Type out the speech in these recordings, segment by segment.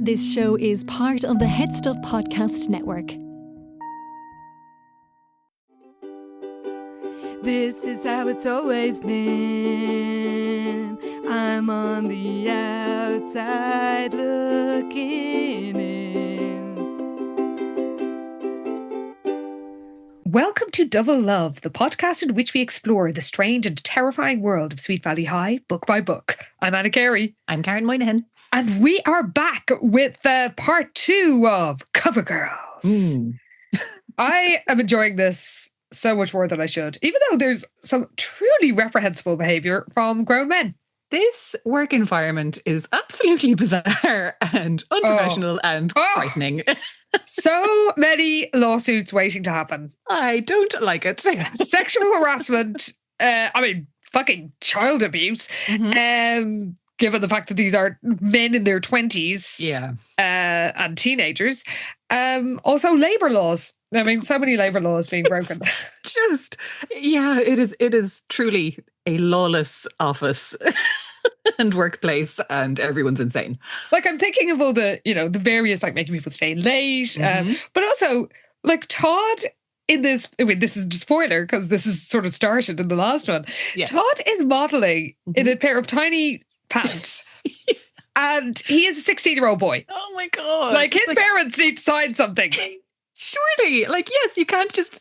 This show is part of the HeadStuff Podcast Network. This is how it's always been. I'm on the outside looking in. Welcome to Double Love, the podcast in which we explore the strange and terrifying world of Sweet Valley High, book by book. I'm Anna Carey. I'm Karen Moynihan. And we are back with part 2 of Cover Girls. I am enjoying this so much more than I should, even though there's some truly reprehensible behaviour from grown men. This work environment is absolutely bizarre and unprofessional and frightening. So many lawsuits waiting to happen. I don't like it. Sexual harassment, fucking child abuse. Given the fact that these are men in their 20s and teenagers. Also labour laws. I mean, so many labour laws being broken. It is truly a lawless office and workplace, and everyone's insane. Like, I'm thinking of all the, the various, like, making people stay late, but also, like, Todd in this, this is a spoiler because this is sort of started in the last one. Yeah. Todd is modelling in a pair of tiny pants. And he is a 16-year-old boy. Oh my God. Like, his parents need to sign something. Surely, yes, you can't just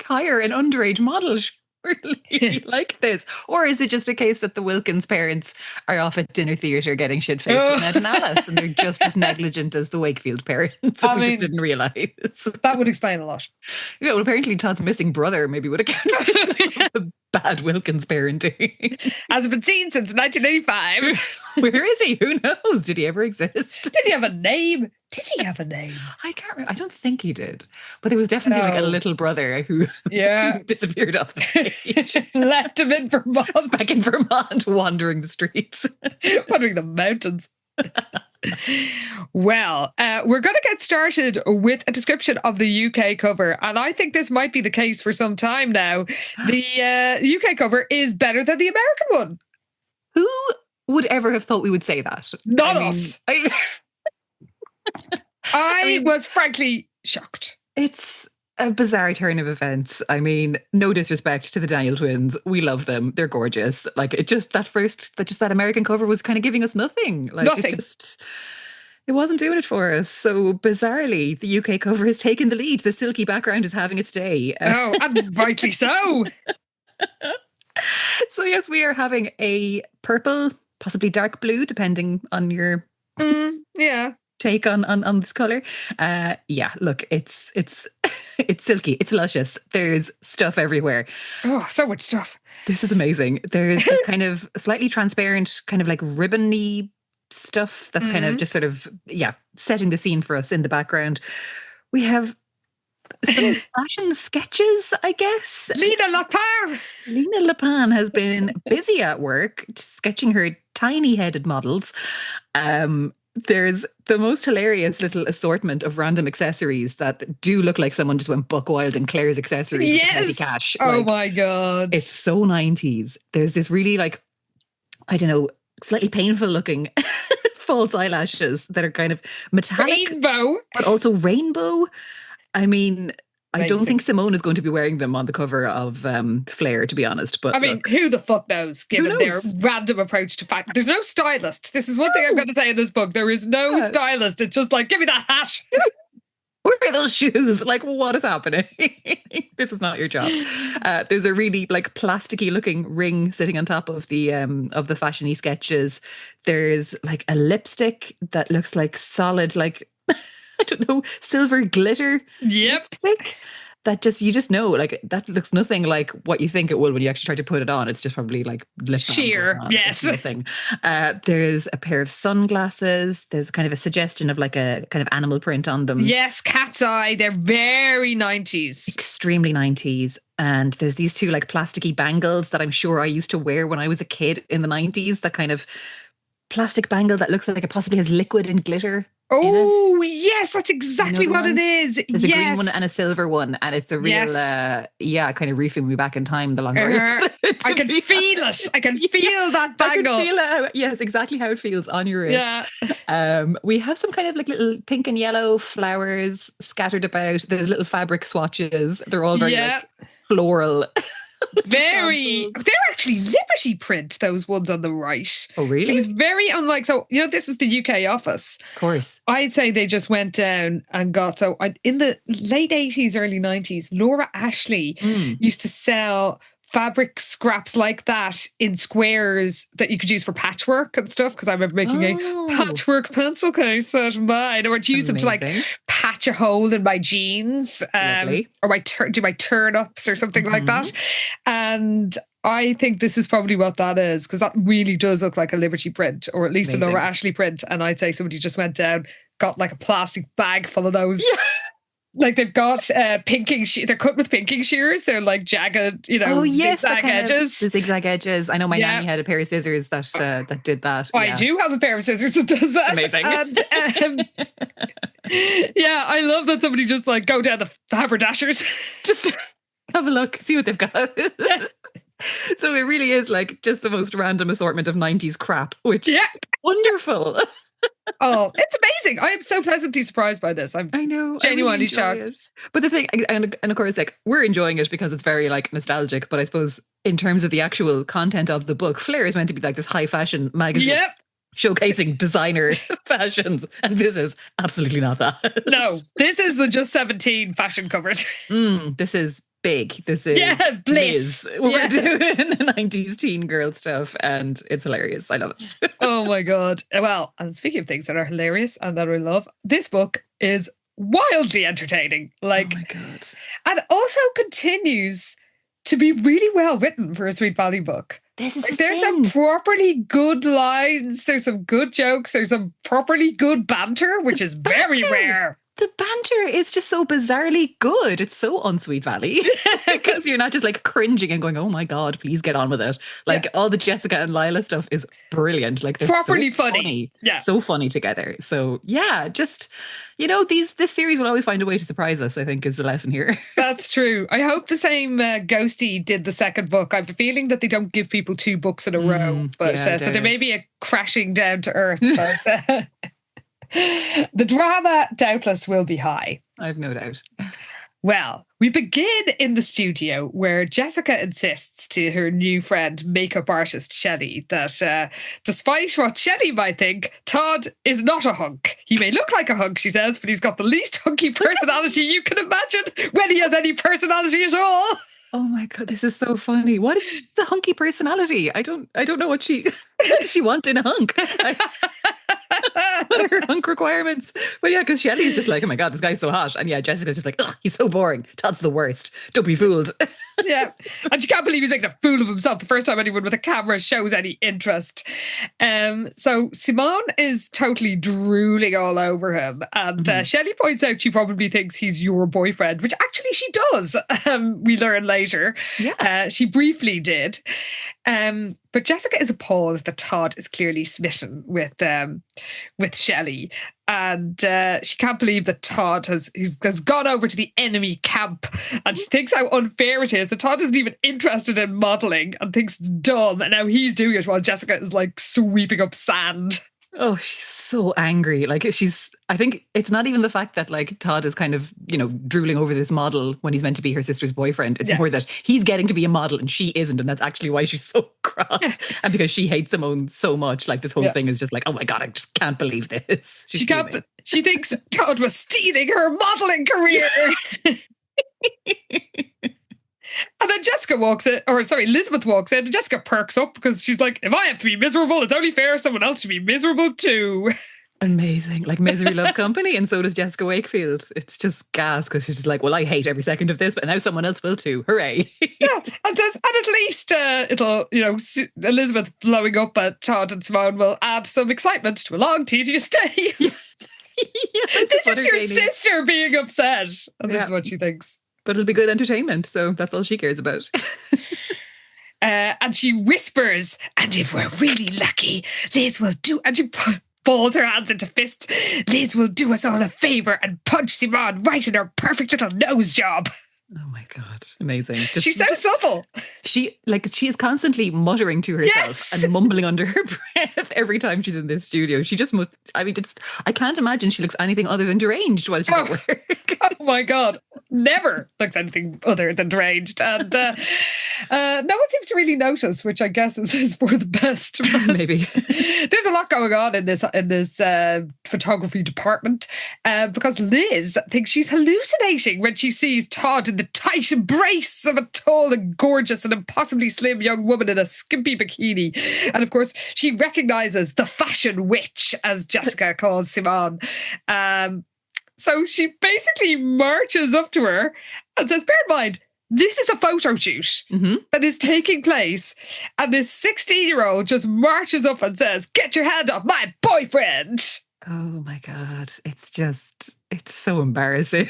hire an underage model, surely, like this. Or is it just a case that the Wilkins parents are off at dinner theatre getting shit-faced with Ned and Alice, and they're just as negligent as the Wakefield parents? I just didn't realise. That would explain a lot. Yeah, well, apparently Todd's missing brother maybe would account for the bad Wilkins parenting. Hasn't been seen since 1985. Where is he? Who knows? Did he ever exist? Did he have a name? I can't remember. I don't think he did. But there was definitely like a little brother who disappeared off the page. Left him in Vermont. Back in Vermont, wandering the streets. Wandering the mountains. Well, we're going to get started with a description of the UK cover. And I think this might be the case for some time now. The UK cover is better than the American one. Who would ever have thought we would say that? Not us. I was frankly shocked. It's a bizarre turn of events. I mean, no disrespect to the Daniel twins. We love them. They're gorgeous. Like, that American cover was kind of giving us nothing. Like, nothing. It wasn't doing it for us. So bizarrely, the UK cover has taken the lead. The silky background is having its day. And rightly so. So yes, we are having a purple, possibly dark blue, depending on your take on this colour. Look, it's it's silky, it's luscious. There's stuff everywhere. Oh, so much stuff. This is amazing. There's this kind of slightly transparent, kind of like ribbon-y stuff that's kind of just sort of, setting the scene for us in the background. We have some fashion sketches, I guess. Lena Lapin has been busy at work sketching her tiny-headed models. There's the most hilarious little assortment of random accessories that do look like someone just went buck wild in Claire's accessories. Yes. With cash. Oh my God. It's so 90s. There's this really slightly painful looking false eyelashes that are kind of metallic. Rainbow. But also rainbow. I mean, Amazing. I don't think Simone is going to be wearing them on the cover of Flair, to be honest. But who the fuck knows, given their random approach to fashion. There's no stylist. This is one thing I'm going to say in this book. There is no stylist. It's just like, give me that hat. Where are those shoes? Like, what is happening? This is not your job. There's a really plasticky looking ring sitting on top of the fashion-y sketches. There's like a lipstick that looks like solid, I don't know, silver glitter lipstick. That you just know, that looks nothing like what you think it will when you actually try to put it on. It's just probably like lip sheer, yes. Nothing. There's a pair of sunglasses. There's kind of a suggestion of like a kind of animal print on them. Yes, cat's eye. They're very 90s. Extremely 90s. And there's these two like plasticky bangles that I'm sure I used to wear when I was a kid in the 90s. That kind of plastic bangle that looks like it possibly has liquid and glitter Oh, yes, that's exactly what it is. There's a green one and a silver one, and it's a real, kind of reefing me back in time the longer I can feel it. I can feel that bangle. I can feel exactly how it feels on your wrist. Yeah. We have some kind of like little pink and yellow flowers scattered about. There's little fabric swatches. They're all very like, floral. They're actually Liberty print, those ones on the right. Oh, really? It was very unlike, so, this was the UK office. Of course. I'd say they just went down and got, in the late 80s, early 90s, Laura Ashley used to sell fabric scraps like that in squares that you could use for patchwork and stuff, because I remember making a patchwork pencil case out of mine, or I'd use them to like patch a hole in my jeans, or do my turn-ups or something like that. And I think this is probably what that is, because that really does look like a Liberty print, or at least a Laura Ashley print. And I'd say somebody just went down, got like a plastic bag full of those. Yeah. Like they've got pinking, they're cut with pinking shears. They're like jagged, zigzag edges. The zigzag edges. I know my nanny had a pair of scissors that did that. I do have a pair of scissors that does that. Amazing. And I love that somebody just like go down the haberdashers, just have a look, see what they've got. So it really is like just the most random assortment of 90s crap, which wonderful. Oh, it's amazing. I am so pleasantly surprised by this. I know. Genuinely really shocked. But the thing, and of course, like, we're enjoying it because it's very like nostalgic, but I suppose in terms of the actual content of the book, Flair is meant to be like this high fashion magazine showcasing designer fashions, and this is absolutely not that. No, this is the Just 17 fashion covered. This is big. This is bliss. We're doing 90s teen girl stuff, and it's hilarious. I love it. Oh my God. Well, and speaking of things that are hilarious and that I love, this book is wildly entertaining. Like, oh my God. And also continues to be really well written for a Sweet Valley book. There's some properly good lines, there's some good jokes, there's some properly good banter, which is very rare. The banter is just so bizarrely good. It's so unsweet Valley, because you're not just like cringing and going, oh my God, please get on with it. Like all the Jessica and Lila stuff is brilliant. Like they're properly so funny. Yeah. So funny together. So yeah, just, this series will always find a way to surprise us, I think, is the lesson here. That's true. I hope the same Ghosty did the second book. I have a feeling that they don't give people 2 books in a row, but so there may be a crashing down to earth. But, the drama doubtless will be high. I've no doubt. Well, we begin in the studio where Jessica insists to her new friend, makeup artist Shelley, that despite what Shelley might think, Todd is not a hunk. He may look like a hunk, she says, but he's got the least hunky personality you can imagine, when he has any personality at all. Oh my God, this is so funny. What is the hunky personality? I don't know what does she want in a hunk? What are her hunk requirements? But yeah, because Shelley's just like, oh my God, this guy's so hot. And yeah, Jessica's just like, ugh, he's so boring. Todd's the worst. Don't be fooled. Yeah. And she can't believe he's making a fool of himself the first time anyone with a camera shows any interest. So Simone is totally drooling all over him. And Shelley points out she probably thinks he's your boyfriend, which actually she does. We learn later. Yeah. She briefly did. But Jessica is appalled that Todd is clearly smitten with Shelley. And she can't believe that Todd has gone over to the enemy camp, and she thinks how unfair it is that Todd isn't even interested in modelling and thinks it's dumb, and now he's doing it while Jessica is like sweeping up sand. Oh, she's so angry. Like I think it's not even the fact that like Todd is kind of, drooling over this model when he's meant to be her sister's boyfriend. It's more that he's getting to be a model and she isn't. And that's actually why she's so cross. Yeah. And because she hates Simone so much, like this whole thing is just like, oh my God, I just can't believe this. She thinks Todd was stealing her modelling career. And then Elizabeth walks in, and Jessica perks up because she's like, if I have to be miserable, it's only fair someone else should be miserable too. Amazing. Like misery loves company, and so does Jessica Wakefield. It's just gas because she's just like, well, I hate every second of this, but now someone else will too. Hooray. Yeah, and at least Elizabeth blowing up at Todd and Simone will add some excitement to a long, tedious day. Yeah. This is your sister being upset, and this is what she thinks. But it'll be good entertainment, so that's all she cares about. And she whispers, and if we're really lucky, Liz will do... And she balls her hands into fists. Liz will do us all a favour and punch Simone right in her perfect little nose job. Oh my God. Amazing. She's so subtle. She is constantly muttering to herself and mumbling under her breath every time she's in this studio. She just must, I can't imagine she looks anything other than deranged while she's at work. Oh my God. Never looks anything other than deranged. And no one seems to really notice, which I guess is for the best. Maybe. There's a lot going on in this photography department because Liz thinks she's hallucinating when she sees Todd in the tight embrace of a tall and gorgeous and impossibly slim young woman in a skimpy bikini. And of course, she recognises the fashion witch, as Jessica calls Simone. So she basically marches up to her and says, bear in mind, this is a photo shoot that is taking place. And this 16-year-old just marches up and says, get your hand off my boyfriend. Oh my God. It's so embarrassing.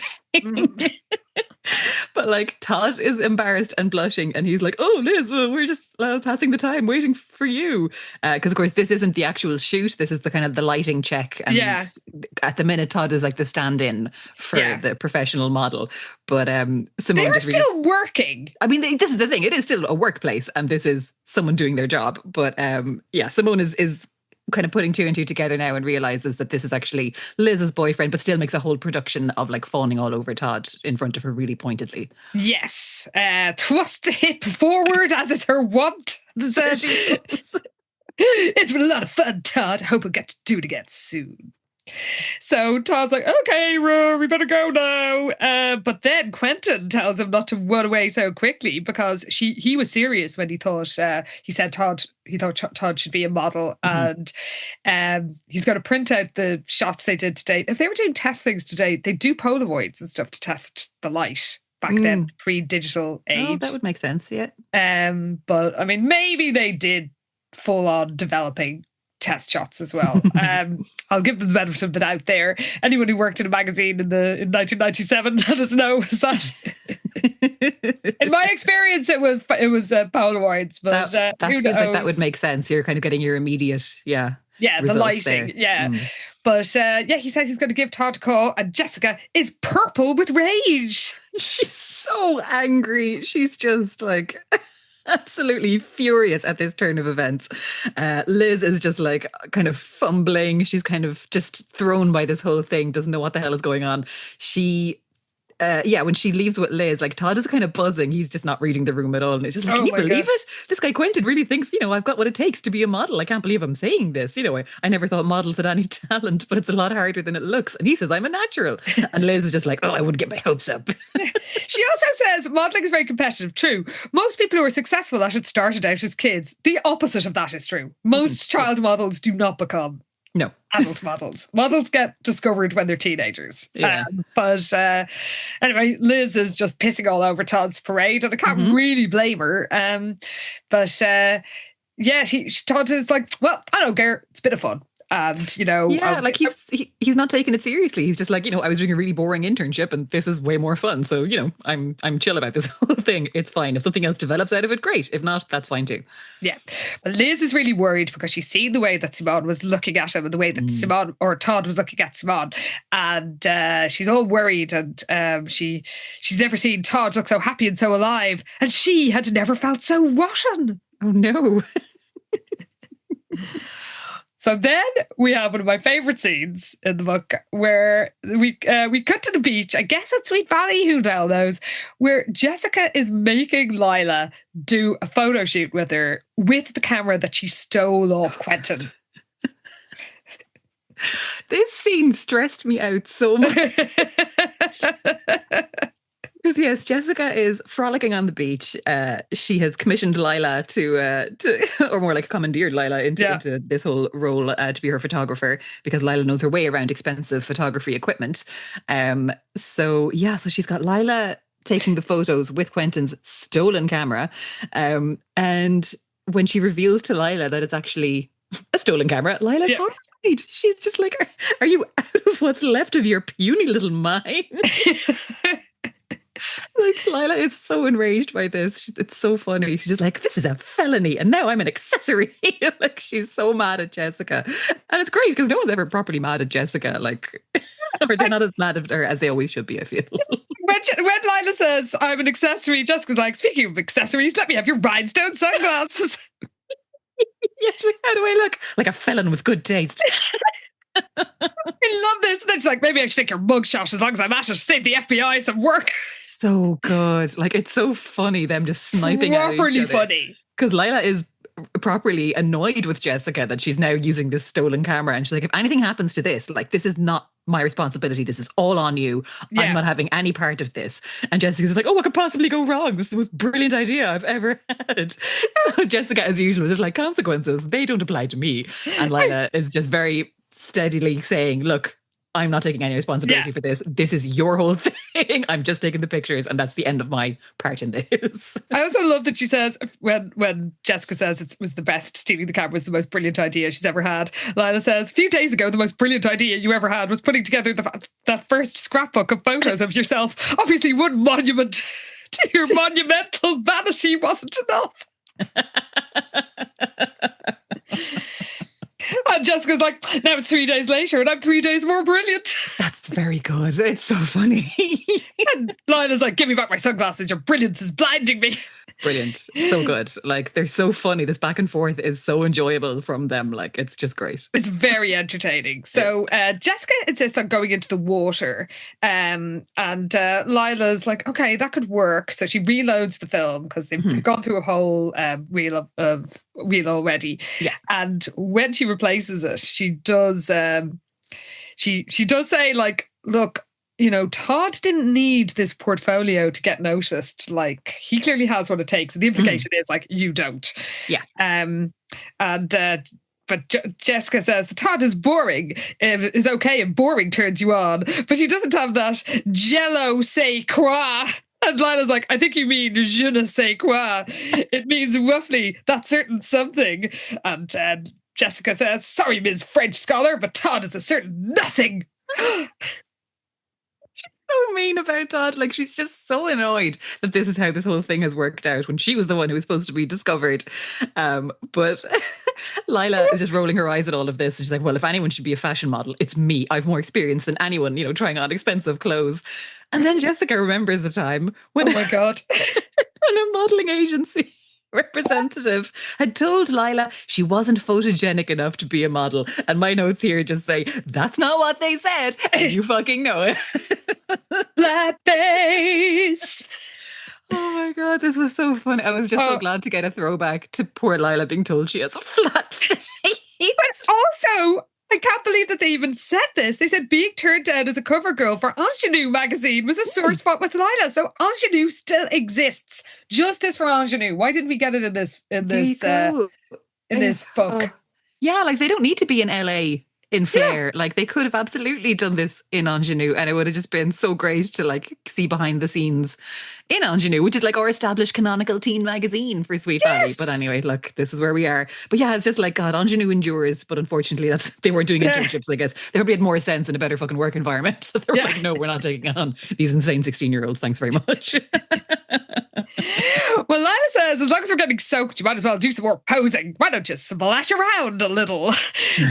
But like Todd is embarrassed and blushing and he's like, oh Liz, well, we're just passing the time waiting for you. Because of course this isn't the actual shoot. This is the kind of the lighting check. And at the minute Todd is like the stand-in for the professional model. But Simone they're still working. I mean, this is the thing. It is still a workplace and this is someone doing their job. But Simone is kind of putting two and two together now and realizes that this is actually Liz's boyfriend, but still makes a whole production of like fawning all over Todd in front of her really pointedly. Yes. Thrust the hip forward as is her wont. It's been a lot of fun, Todd. Hope we'll get to do it again soon. So Todd's like, okay, we better go now. But then Quentin tells him not to run away so quickly because he was serious when he thought Todd should be a model, and he's going to print out the shots they did to date. If they were doing test things today, they do Polaroids and stuff to test the light. Back then, pre-digital age. Oh, that would make sense, yeah. But I mean, maybe they did full on developing test shots as well. I'll give them the benefit of the doubt there. Anyone who worked in a magazine in 1997 let us know. Was that in my experience it was Polaroids, but that feels like that would make sense. You're kind of getting your immediate the lighting there. But he says he's going to give Todd a call, and Jessica is purple with rage. She's so angry. She's just like absolutely furious at this turn of events. Liz is just like kind of fumbling. She's kind of just thrown by this whole thing, doesn't know what the hell is going on. She when she leaves with Liz, like Todd is kind of buzzing. He's just not reading the room at all. And it's just like, can you believe it? This guy Quentin really thinks, I've got what it takes to be a model. I can't believe I'm saying this. I never thought models had any talent, but it's a lot harder than it looks. And he says, I'm a natural. And Liz is just like, oh, I wouldn't get my hopes up. She also says modelling is very competitive. True. Most people who are successful at it started out as kids. The opposite of that is true. Most child models do not become adult models. Models get discovered when they're teenagers. Yeah. But anyway, Liz is just pissing all over Todd's parade, and I can't really blame her. Todd is like, well, I don't care. It's a bit of fun. And, he's not taking it seriously. He's just like, I was doing a really boring internship and this is way more fun. So, I'm chill about this whole thing. It's fine. If something else develops out of it, great. If not, that's fine too. Yeah. But Liz is really worried because she's seen the way that Simone was looking at him and the way that Simone or Todd was looking at Simone. And she's all worried, and she's never seen Todd look so happy and so alive. And she had never felt so rotten. Oh no. So then we have one of my favourite scenes in the book where we cut to the beach, I guess at Sweet Valley, who the hell knows, where Jessica is making Lila do a photo shoot with her with the camera that she stole off Quentin. This scene stressed me out so much. Because yes, Jessica is frolicking on the beach. She has commissioned Lila to or more like commandeered Lila into this whole role to be her photographer, because Lila knows her way around expensive photography equipment. So she's got Lila taking the photos with Quentin's stolen camera. And when she reveals to Lila that it's actually a stolen camera, Lila's horrified. She's just like, are you out of what's left of your puny little mind? Like Lila is so enraged by this. It's so funny. She's just like, this is a felony, and now I'm an accessory. Like she's so mad at Jessica, and it's great because no one's ever properly mad at Jessica. Like, or they're not as mad at her as they always should be. I feel. When Lila says I'm an accessory, Jessica's like, speaking of accessories, let me have your rhinestone sunglasses. Yeah, she's like, how do I look? Like a felon with good taste. I love this. And then she's like, maybe I should take your mugshot as long as I'm at it. Save the FBI some work. So good. Like, it's so funny, them just sniping at each other. Properly funny. Because Lila is properly annoyed with Jessica that she's now using this stolen camera. And she's like, if anything happens to this, like, this is not my responsibility. This is all on you. Yeah. I'm not having any part of this. And Jessica's like, oh, what could possibly go wrong? This is the most brilliant idea I've ever had. So Jessica, as usual, is just like, consequences, they don't apply to me. And Lila is just very steadily saying, look, I'm not taking any responsibility for this. This is your whole thing. I'm just taking the pictures, and that's the end of my part in this. I also love that she says, when Jessica says it was the best, stealing the camera was the most brilliant idea she's ever had, Lila says, a few days ago, the most brilliant idea you ever had was putting together that first scrapbook of photos of yourself. Obviously, one monument to your monumental vanity wasn't enough. And Jessica's like, now it's 3 days later and I'm 3 days more brilliant. That's very good. It's so funny. And Lila's like, give me back my sunglasses. Your brilliance is blinding me. Brilliant. So good. Like, they're so funny. This back and forth is so enjoyable from them. Like, it's just great. It's very entertaining. So Jessica insists on going into the water. And Lila's like, okay, that could work. So she reloads the film because they've gone through a whole reel already. Yeah. And when she replaces it, she does she does say, like, look, you know, Todd didn't need this portfolio to get noticed. Like, he clearly has what it takes. And the implication is, like, you don't. Yeah. But Jessica says Todd is boring, is okay if boring turns you on. But she doesn't have that jello say quoi. And Lila's like, I think you mean je ne sais quoi. It means roughly that certain something. And Jessica says, sorry, Ms. French scholar, but Todd is a certain nothing. So mean about Todd. Like, she's just so annoyed that this is how this whole thing has worked out when she was the one who was supposed to be discovered. But Lila is just rolling her eyes at all of this. And she's like, well, if anyone should be a fashion model, it's me. I've more experience than anyone, you know, trying on expensive clothes. And then Jessica remembers the time when, oh my God, when a modeling agency representative had told Lila she wasn't photogenic enough to be a model. And my notes here just say, that's not what they said. And you fucking know it. Flat face. Oh my God, this was so funny. I was just so glad to get a throwback to poor Lila being told she has a flat face. But also, I can't believe that they even said this. They said being turned down as a cover girl for Ingenue magazine was a sore spot with Lila. So Ingenue still exists. Justice for Ingenue. Why didn't we get it in this book? Yeah, like, they don't need to be in LA in Flair. Like, they could have absolutely done this in Ingenue, and it would have just been so great to, like, see behind the scenes in Ingenue, which is like our established canonical teen magazine for Sweet Valley. But anyway, look, this is where we are. But yeah, it's just like, God, Ingenue endures, but unfortunately they weren't doing internships, I guess. They probably had more sense and a better fucking work environment. So they were like, no, we're not taking on these insane 16-year-olds. Thanks very much. Well, Lila says, as long as we're getting soaked, you might as well do some more posing. Why don't you splash around a little?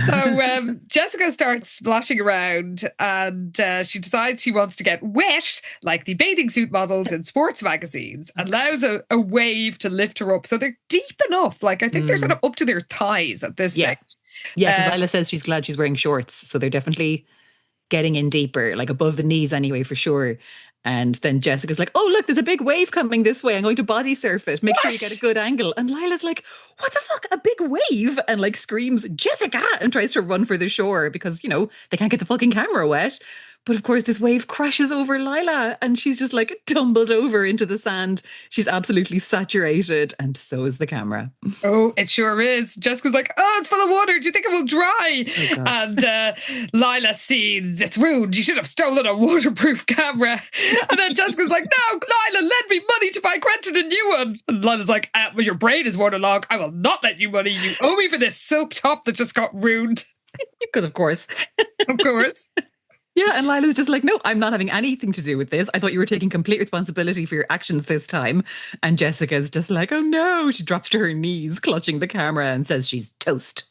So Jessica starts splashing around, and she decides she wants to get wet like the bathing suit models in sports magazines, and allows a wave to lift her up. So they're deep enough. Like, I think they're sort of up to their thighs at this stage. Yeah, because Lila says she's glad she's wearing shorts. So they're definitely getting in deeper, like above the knees anyway, for sure. And then Jessica's like, oh, look, there's a big wave coming this way. I'm going to body surf it. Make sure you get a good angle. And Lila's like, what the fuck? A big wave? And like screams, Jessica, and tries to run for the shore because, you know, they can't get the fucking camera wet. But of course, this wave crashes over Lila and she's just like tumbled over into the sand. She's absolutely saturated, and so is the camera. Oh, it sure is. Jessica's like, oh, it's full of water. Do you think it will dry? Oh, and Lila sees, it's rude. You should have stolen a waterproof camera. And then Jessica's like, no, Lila, lend me money to buy Quentin a new one. And Lila's like, well, your brain is waterlogged. I will not lend you money. You owe me for this silk top that just got ruined. Because of course. Of course. Yeah, and Lila's just like, no, I'm not having anything to do with this. I thought you were taking complete responsibility for your actions this time. And Jessica's just like, oh no. She drops to her knees, clutching the camera and says she's toast.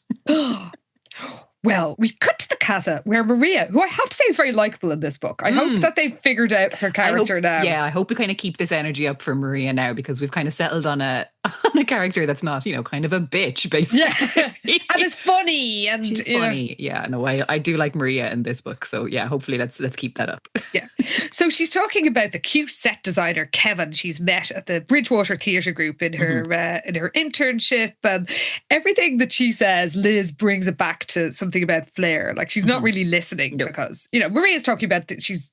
Well, we cut to the casa where Maria, who I have to say is very likable in this book. I hope that they've figured out her character now. Yeah, I hope we kind of keep this energy up for Maria now, because we've kind of settled on a character that's not, kind of a bitch, basically. Yeah. And it's funny. And she's funny. Yeah, no, I do like Maria in this book. So yeah, hopefully let's keep that up. Yeah. So she's talking about the cute set designer, Kevin, she's met at the Bridgewater Theatre Group in her internship, and everything that she says, Liz brings it back to something about flair. Like she's not really listening because, Maria's talking about that she's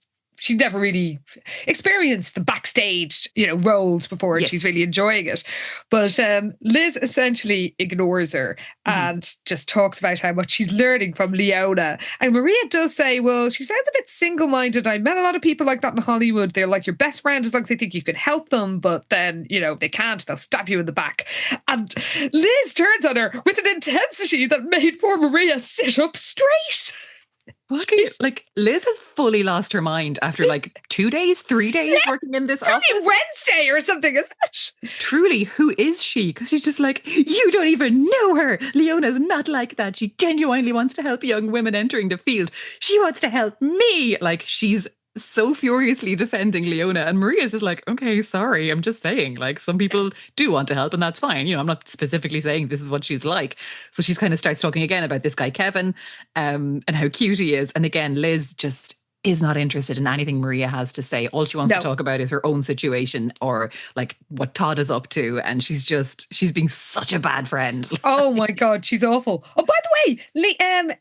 never really experienced the backstage, roles before, and she's really enjoying it. But Liz essentially ignores her and just talks about how much she's learning from Leona. And Maria does say, well, she sounds a bit single-minded. I met a lot of people like that in Hollywood. They're like your best friend as long as they think you can help them, but then, they can't. They'll stab you in the back. And Liz turns on her with an intensity that made poor Maria sit up straight. Like Liz has fully lost her mind after 2 days, 3 days working in this office. It's only Wednesday or something, isn't it? Truly, who is she? Because she's just like, you don't even know her. Leona's not like that. She genuinely wants to help young women entering the field. She wants to help me. Like, she's so furiously defending Leona, and Maria's just like, okay, sorry, I'm just saying, some people do want to help, and that's fine. I'm not specifically saying this is what she's like. So she's kind of starts talking again about this guy Kevin, and how cute he is. And again, Liz just is not interested in anything Maria has to say. All she wants to talk about is her own situation, or what Todd is up to. And she's being such a bad friend. Oh my God, she's awful. Oh, by the way,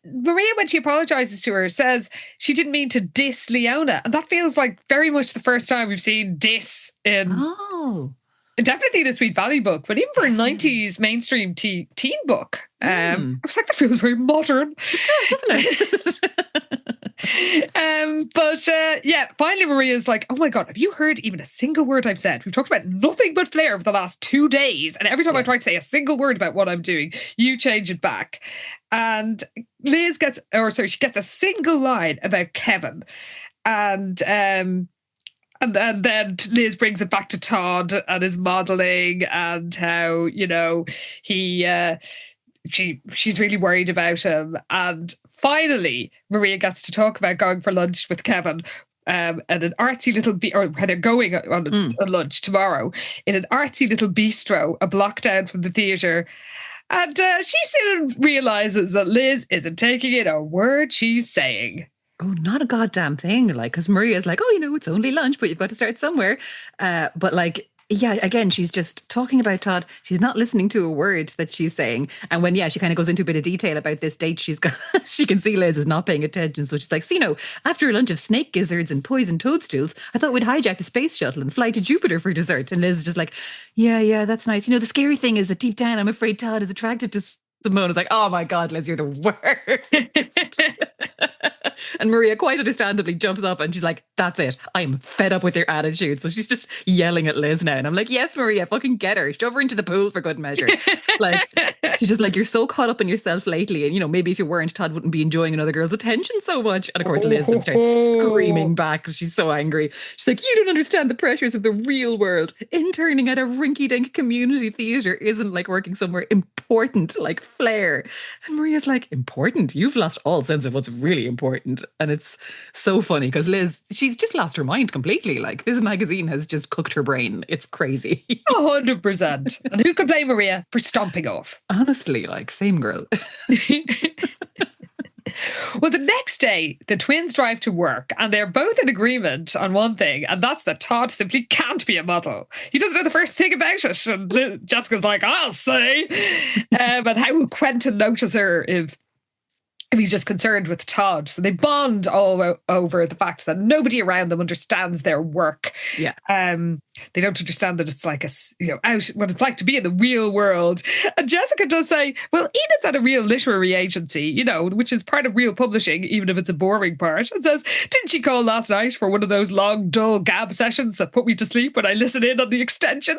Maria, when she apologizes to her, says she didn't mean to diss Leona. And that feels like very much the first time we've seen diss in... Oh. Definitely in a Sweet Valley book, but even for a 90s mainstream teen book, I was like, that feels very modern. It does, doesn't it? Finally Maria's like, oh my God, have you heard even a single word I've said? We've talked about nothing but flair for the last 2 days, and every time I try to say a single word about what I'm doing, you change it back. And Liz gets a single line about Kevin, and then Liz brings it back to Todd and his modelling, and how, she's really worried about him. And finally, Maria gets to talk about going for lunch with Kevin at an artsy little or where they're going on lunch tomorrow in an artsy little bistro a block down from the theatre. And she soon realises that Liz isn't taking in a word she's saying. Oh, not a goddamn thing. Because Maria's like, oh, it's only lunch, but you've got to start somewhere. Again, she's just talking about Todd. She's not listening to a word that she's saying. And when, she kind of goes into a bit of detail about this date she's got, she can see Liz is not paying attention. So she's like, after a lunch of snake gizzards and poison toadstools, I thought we'd hijack the space shuttle and fly to Jupiter for dessert. And Liz is just like, yeah, that's nice. The scary thing is that deep down, I'm afraid Todd is attracted to Simone. Is like, oh my God, Liz, you're the worst. And Maria quite understandably jumps up and she's like, that's it. I'm fed up with your attitude. So she's just yelling at Liz now. And I'm like, yes, Maria, fucking get her. Shove her into the pool for good measure. She's just like, you're so caught up in yourself lately. And, maybe if you weren't, Todd wouldn't be enjoying another girl's attention so much. And of course, Liz then starts screaming back because she's so angry. She's like, you don't understand the pressures of the real world. Interning at a rinky-dink community theatre isn't like working somewhere important like Flair. And Maria's like, important? You've lost all sense of what's really important. And it's so funny because Liz, she's just lost her mind completely. This magazine has just cooked her brain. It's crazy. 100%. And who could blame Maria for stomping off? Honestly, same girl. Well, the next day, the twins drive to work and they're both in agreement on one thing, and that's that Todd simply can't be a model. He doesn't know the first thing about it. And Jessica's like, I'll say. But how will Quentin notice her if he's just concerned with Todd? So they bond all over the fact that nobody around them understands their work. Yeah. They don't understand that it's like out what it's like to be in the real world. And Jessica does say, well, Enid's at a real literary agency, which is part of real publishing, even if it's a boring part. And says, didn't she call last night for one of those long, dull gab sessions that put me to sleep when I listen in on the extension?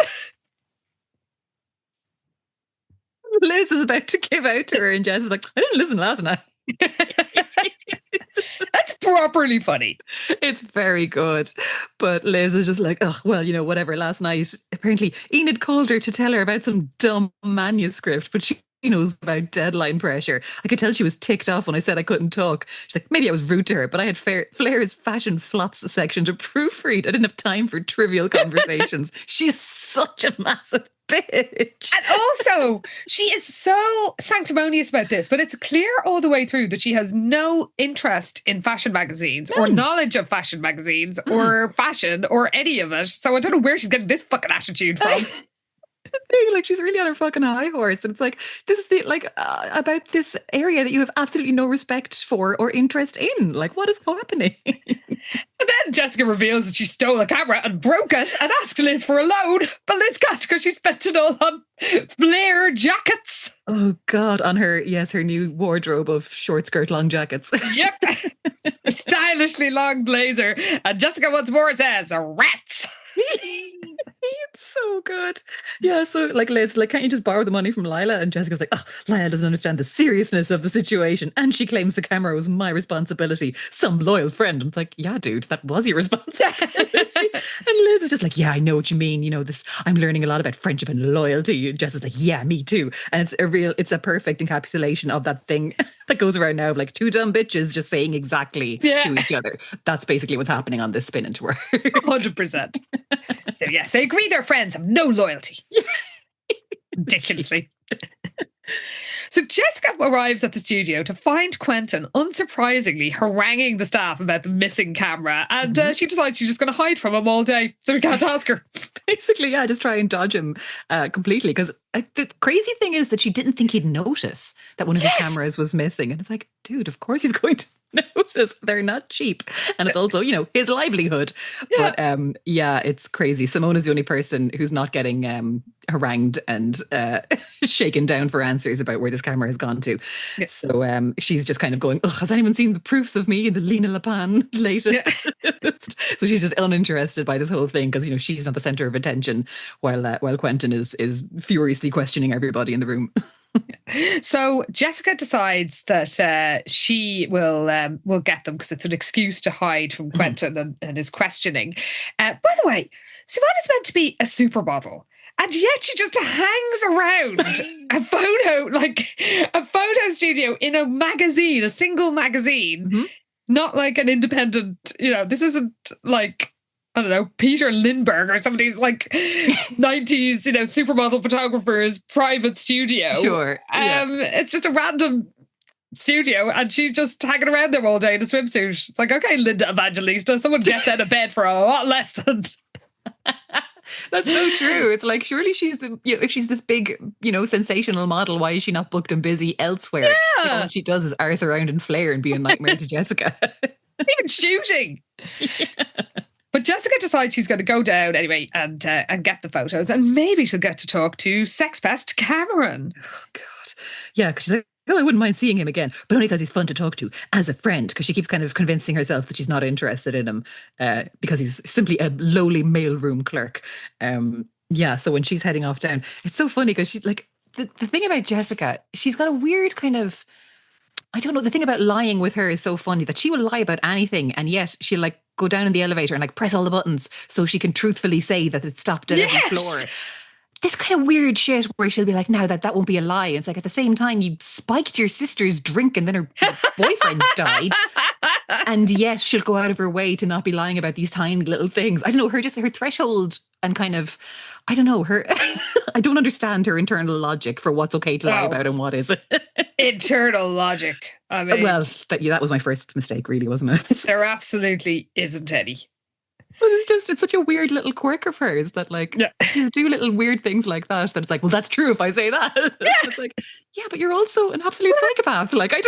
Liz is about to give out to her and Jess is like, I didn't listen last night. That's properly funny. It's very good. But Liz is just like, oh, well, whatever. Last night, apparently Enid called her to tell her about some dumb manuscript, but she knows about deadline pressure. I could tell she was ticked off when I said I couldn't talk. She's like, maybe I was rude to her, but I had Flair's fashion flops section to proofread. I didn't have time for trivial conversations. She's such a massive bitch. And also, she is so sanctimonious about this, but it's clear all the way through that she has no interest in fashion magazines or knowledge of fashion magazines or fashion or any of it. So I don't know where she's getting this fucking attitude from. Like, she's really on her fucking high horse, and it's like, this is about this area that you have absolutely no respect for or interest in. Like, what is happening? And then Jessica reveals that she stole a camera and broke it and asked Liz for a loan, but Liz can't because she spent it all on flare jackets. Oh God, on her new wardrobe of short skirt long jackets. Yep. A stylishly long blazer, and Jessica once more says, rats. It's so good. Yeah, so like Liz, like, can't you just borrow the money from Lila? And Jessica's like, oh, Lila doesn't understand the seriousness of the situation. And she claims the camera was my responsibility. Some loyal friend. And it's like, yeah, dude, that was your responsibility. And Liz is just like, yeah, I know what you mean. I'm learning a lot about friendship and loyalty. And Jessica's like, yeah, me too. And it's a perfect encapsulation of that thing that goes around now of like two dumb bitches just saying exactly to each other. That's basically what's happening on this spin into work. 100%. So yes, they agree their friends have no loyalty. Ridiculously. So Jessica arrives at the studio to find Quentin, unsurprisingly, haranguing the staff about the missing camera. And she decides she's just going to hide from him all day so he can't ask her. Basically, yeah, just try and dodge him completely. Because the crazy thing is that she didn't think he'd notice that one of his cameras was missing. And it's like, dude, of course he's going to notice. They're not cheap. And it's also, his livelihood. Yeah. But it's crazy. Simone is the only person who's not getting harangued and shaken down for answers about where this camera has gone to. Yeah. So she's just kind of going, has anyone seen the proofs of me in the Lena Lepan latest? Yeah. So she's just uninterested by this whole thing because, she's not the center of attention while Quentin is furiously questioning everybody in the room. So Jessica decides that she will get them because it's an excuse to hide from Quentin and his questioning. By the way, Simone is meant to be a supermodel, and yet she just hangs around a photo studio in a magazine, a single magazine, not like an independent. This isn't like, I don't know, Peter Lindbergh or somebody's like 90s, supermodel photographer's private studio. Sure. Yeah. It's just a random studio and she's just hanging around there all day in a swimsuit. It's like, okay, Linda Evangelista, someone gets out of bed for a lot less than... That's so true. It's like, surely she's if she's this big, sensational model, why is she not booked and busy elsewhere? Yeah. All she does is arse around and flare and be a nightmare to Jessica. Even shooting. Yeah. But Jessica decides she's going to go down anyway and get the photos, and maybe she'll get to talk to sex pest Cameron. Oh God, yeah, because she's like, oh, I wouldn't mind seeing him again, but only because he's fun to talk to as a friend. Because she keeps kind of convincing herself that she's not interested in him because he's simply a lowly mailroom clerk. So when she's heading off down, it's so funny because she's like the thing about Jessica, she's got a weird kind of. I don't know. The thing about lying with her is so funny that she will lie about anything, and yet she'll like go down in the elevator and like press all the buttons so she can truthfully say that it stopped at every floor. This kind of weird shit where she'll be like, now that won't be a lie. And it's like, at the same time, you spiked your sister's drink and then her boyfriend died. And yet she'll go out of her way to not be lying about these tiny little things. I don't know, her threshold and kind of, I don't know, I don't understand her internal logic for what's okay to lie about and what isn't. Internal logic. I mean, well, that was my first mistake, really, wasn't it? There absolutely isn't any. But it's such a weird little quirk of hers that you do little weird things like that it's like, well, that's true if I say that. Yeah. It's like, yeah, but you're also an absolute psychopath. Like, I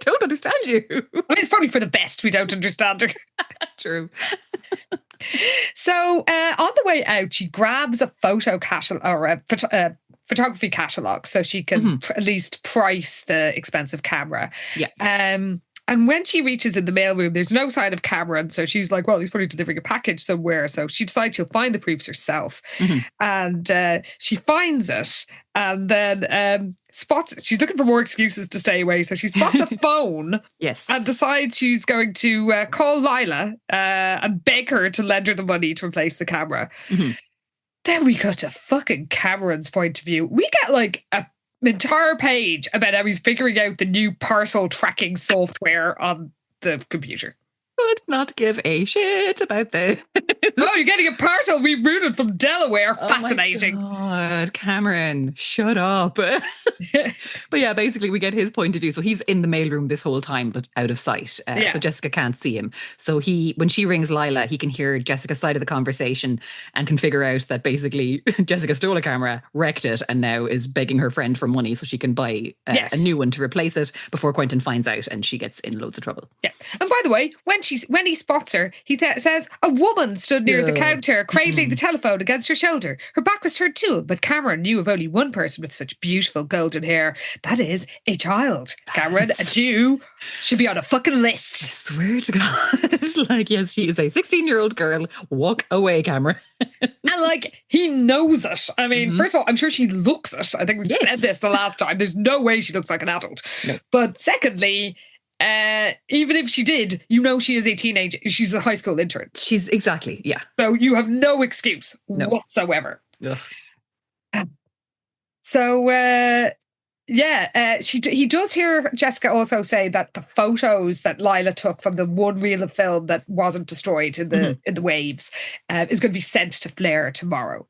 don't understand you. I mean, it's probably for the best we don't understand her. True. So on the way out, she grabs a photo catalog or a photography catalog so she can at least price the expensive camera. Yeah. And when she reaches in the mailroom, there's no sign of Cameron. So she's like, well, he's probably delivering a package somewhere. So she decides she'll find the proofs herself. And she finds it and then spots it. She's looking for more excuses to stay away. So she spots a phone and decides she's going to call Lila and beg her to lend her the money to replace the camera. Then we got to fucking Cameron's point of view. We get like an entire page about how he's figuring out the new parcel tracking software on the computer. Could not give a shit about this. Oh, you're getting a parcel rerouted from Delaware. Fascinating. Oh my God, Cameron, shut up. But yeah, basically we get his point of view. So he's in the mailroom this whole time, but out of sight. So Jessica can't see him. So when she rings Lila, he can hear Jessica's side of the conversation and can figure out that basically Jessica stole a camera, wrecked it, and now is begging her friend for money so she can buy a new one to replace it before Quentin finds out and she gets in loads of trouble. Yeah. And by the way, when he spots her, he says a woman stood near the counter, cradling the telephone against her shoulder. Her back was turned to him, but Cameron knew of only one person with such beautiful golden hair. That is a child. Cameron, a Jew, should be on a fucking list. I swear to God. Like, yes, she is a 16-year-old girl. Walk away, Cameron. And like, he knows it. I mean, first of all, I'm sure she looks it. I think we said this the last time. There's no way she looks like an adult. No. But secondly, even if she did, you know she is a teenager. She's a high school intern. She's exactly, yeah. So you have no excuse whatsoever. So, he does hear Jessica also say that the photos that Lila took from the one reel of film that wasn't destroyed in the waves is going to be sent to Flair tomorrow.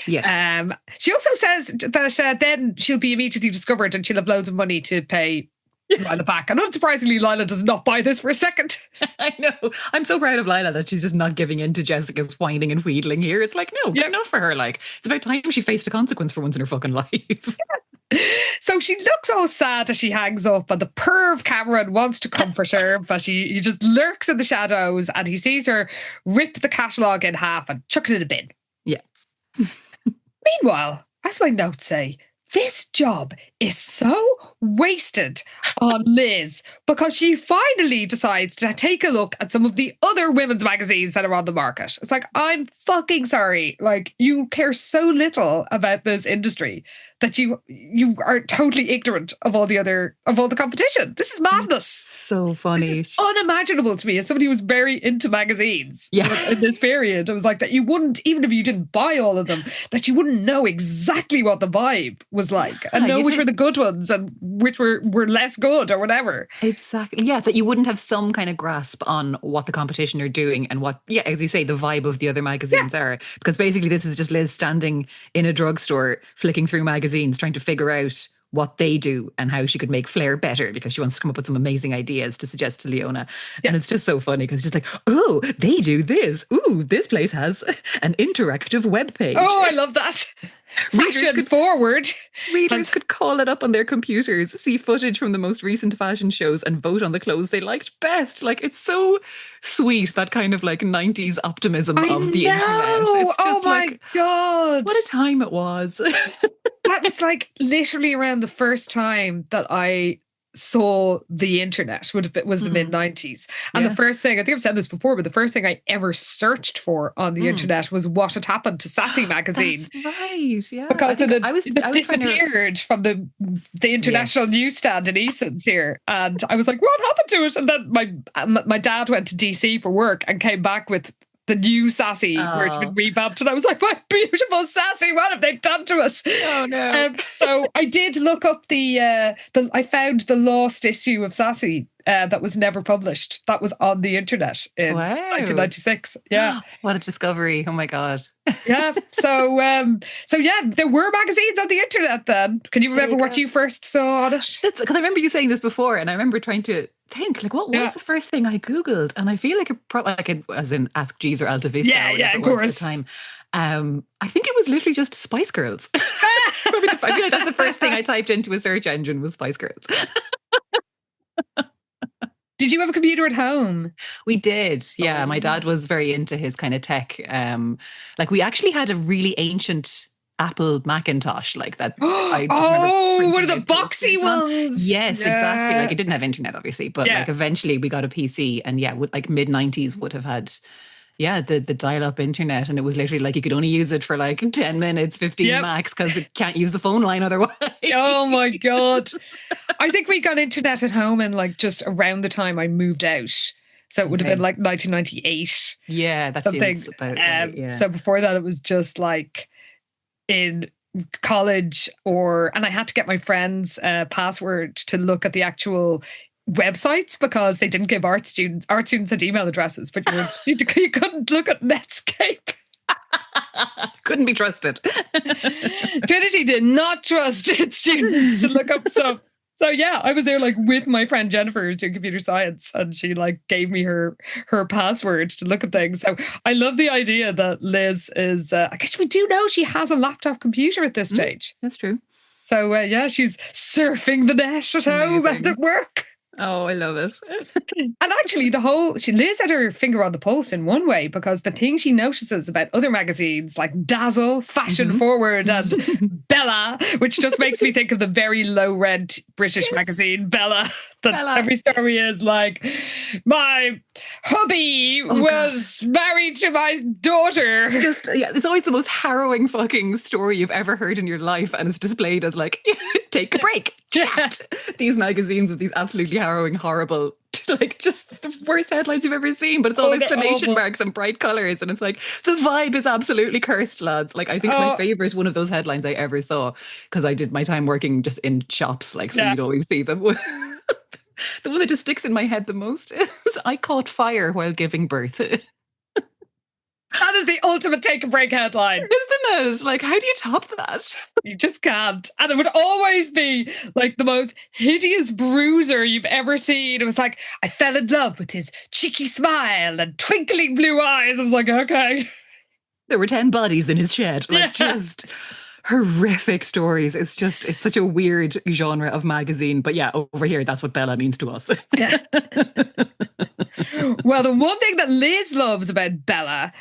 Yes. She also says that then she'll be immediately discovered and she'll have loads of money to pay Lila back. And unsurprisingly, Lila does not buy this for a second. I know. I'm so proud of Lila that she's just not giving in to Jessica's whining and wheedling here. It's like, no, good enough for her. Like, it's about time she faced a consequence for once in her fucking life. So she looks all sad as she hangs up, and the perv Cameron wants to comfort her, but he just lurks in the shadows and he sees her rip the catalogue in half and chuck it in a bin. Yeah. Meanwhile, as my notes say, this job is so wasted on Liz because she finally decides to take a look at some of the other women's magazines that are on the market. It's like, I'm fucking sorry. Like, you care so little about this industry that you are totally ignorant of all the competition. This is madness. So funny. This is unimaginable to me as somebody who was very into magazines in this period. It was like that you wouldn't, even if you didn't buy all of them, that you wouldn't know exactly what the vibe was like and know which were the good ones and which were less good or whatever. Exactly. Yeah, that you wouldn't have some kind of grasp on what the competition are doing and what, as you say, the vibe of the other magazines are. Because basically this is just Liz standing in a drugstore, flicking through magazines, trying to figure out what they do and how she could make Flair better because she wants to come up with some amazing ideas to suggest to Leona. Yeah. And it's just so funny because it's just like, oh, they do this. Ooh, this place has an interactive webpage. Oh, I love that. Fashion forward. Readers could call it up on their computers, see footage from the most recent fashion shows and vote on the clothes they liked best. Like, it's so sweet, that kind of like 90s optimism of the internet. It's just my God. What a time it was. That was like literally around the first time that I saw the internet was the mid-90s. And the first thing, I think I've said this before, but the first thing I ever searched for on the internet was what had happened to Sassy magazine. That's right, yeah. Because it disappeared from the international newsstand in Eason's here. And I was like, what happened to it? And then my dad went to DC for work and came back with the new Sassy, where it's been revamped, and I was like, my beautiful Sassy, what have they done to us? Oh no. So I did look up I found the lost issue of Sassy that was never published. That was on the internet in 1996. Yeah. What a discovery. Oh my God. Yeah. So there were magazines on the internet then. Can you remember what you first saw on it? Because I remember you saying this before, and I remember trying to think, like, what was the first thing I Googled? And I feel like it as in Ask Jeeves or Alta Vista. Yeah, of course. At the time. I think it was literally just Spice Girls. I feel like that's the first thing I typed into a search engine was Spice Girls. Did you have a computer at home? We did. Yeah. My dad was very into his kind of tech. Like, we actually had a really ancient Apple Macintosh, like that. I just remember one of the printing out boxy posters on. ones. Yes, Yeah. exactly. Like it didn't have internet, obviously, but like eventually we got a PC, and like mid 90s would have had the dial-up internet, and it was literally like you could only use it for like 10 minutes, 15 max, because it can't use the phone line otherwise. Oh my God. I think we got internet at home in like just around the time I moved out. So it would have been like 1998. Yeah, that something. Feels about right, yeah. So before that, it was just like in college, and I had to get my friend's password to look at the actual websites because they didn't give art students had email addresses, but you couldn't look at Netscape. Couldn't be trusted. Trinity did not trust its students to look up stuff. So yeah, I was there like with my friend Jennifer, who's doing computer science, and she like gave me her password to look at things. So I love the idea that Liz is, I guess we do know she has a laptop computer at this stage. That's true. So she's surfing the net at home and at work. Oh, I love it. And actually Liz had her finger on the pulse in one way, because the thing she notices about other magazines like Dazzle, Fashion Forward and Bella, which just makes me think of the very low rent British magazine Bella, that every story is like, my hubby was married to my daughter. It's always the most harrowing fucking story you've ever heard in your life, and it's displayed as like, take a break. Chat. These magazines with these absolutely harrowing, horrible, like just the worst headlines you've ever seen, but it's all exclamation marks and bright colours, and it's like, the vibe is absolutely cursed, lads. Like, I think my favourite one of those headlines I ever saw, because I did my time working just in shops, like, so you'd always see them. The one that just sticks in my head the most is, I caught fire while giving birth. That is the ultimate take a break headline. Isn't it? Like, how do you top that? You just can't. And it would always be like the most hideous bruiser you've ever seen. It was like, I fell in love with his cheeky smile and twinkling blue eyes. I was like, okay. There were 10 bodies in his shed. Like, just horrific stories. It's such a weird genre of magazine. But yeah, over here, that's what Bella means to us. Yeah. Well, the one thing that Liz loves about Bella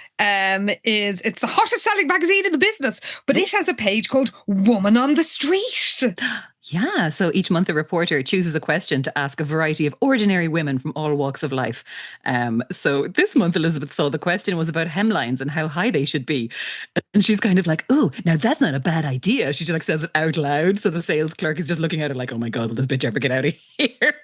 is it's the hottest selling magazine in the business, but it has a page called Woman on the Street. Yeah, so each month a reporter chooses a question to ask a variety of ordinary women from all walks of life. So this month Elizabeth saw the question was about hemlines and how high they should be. And she's kind of like, oh, now that's not a bad idea. She just like says it out loud. So the sales clerk is just looking at her like, oh my God, will this bitch ever get out of here?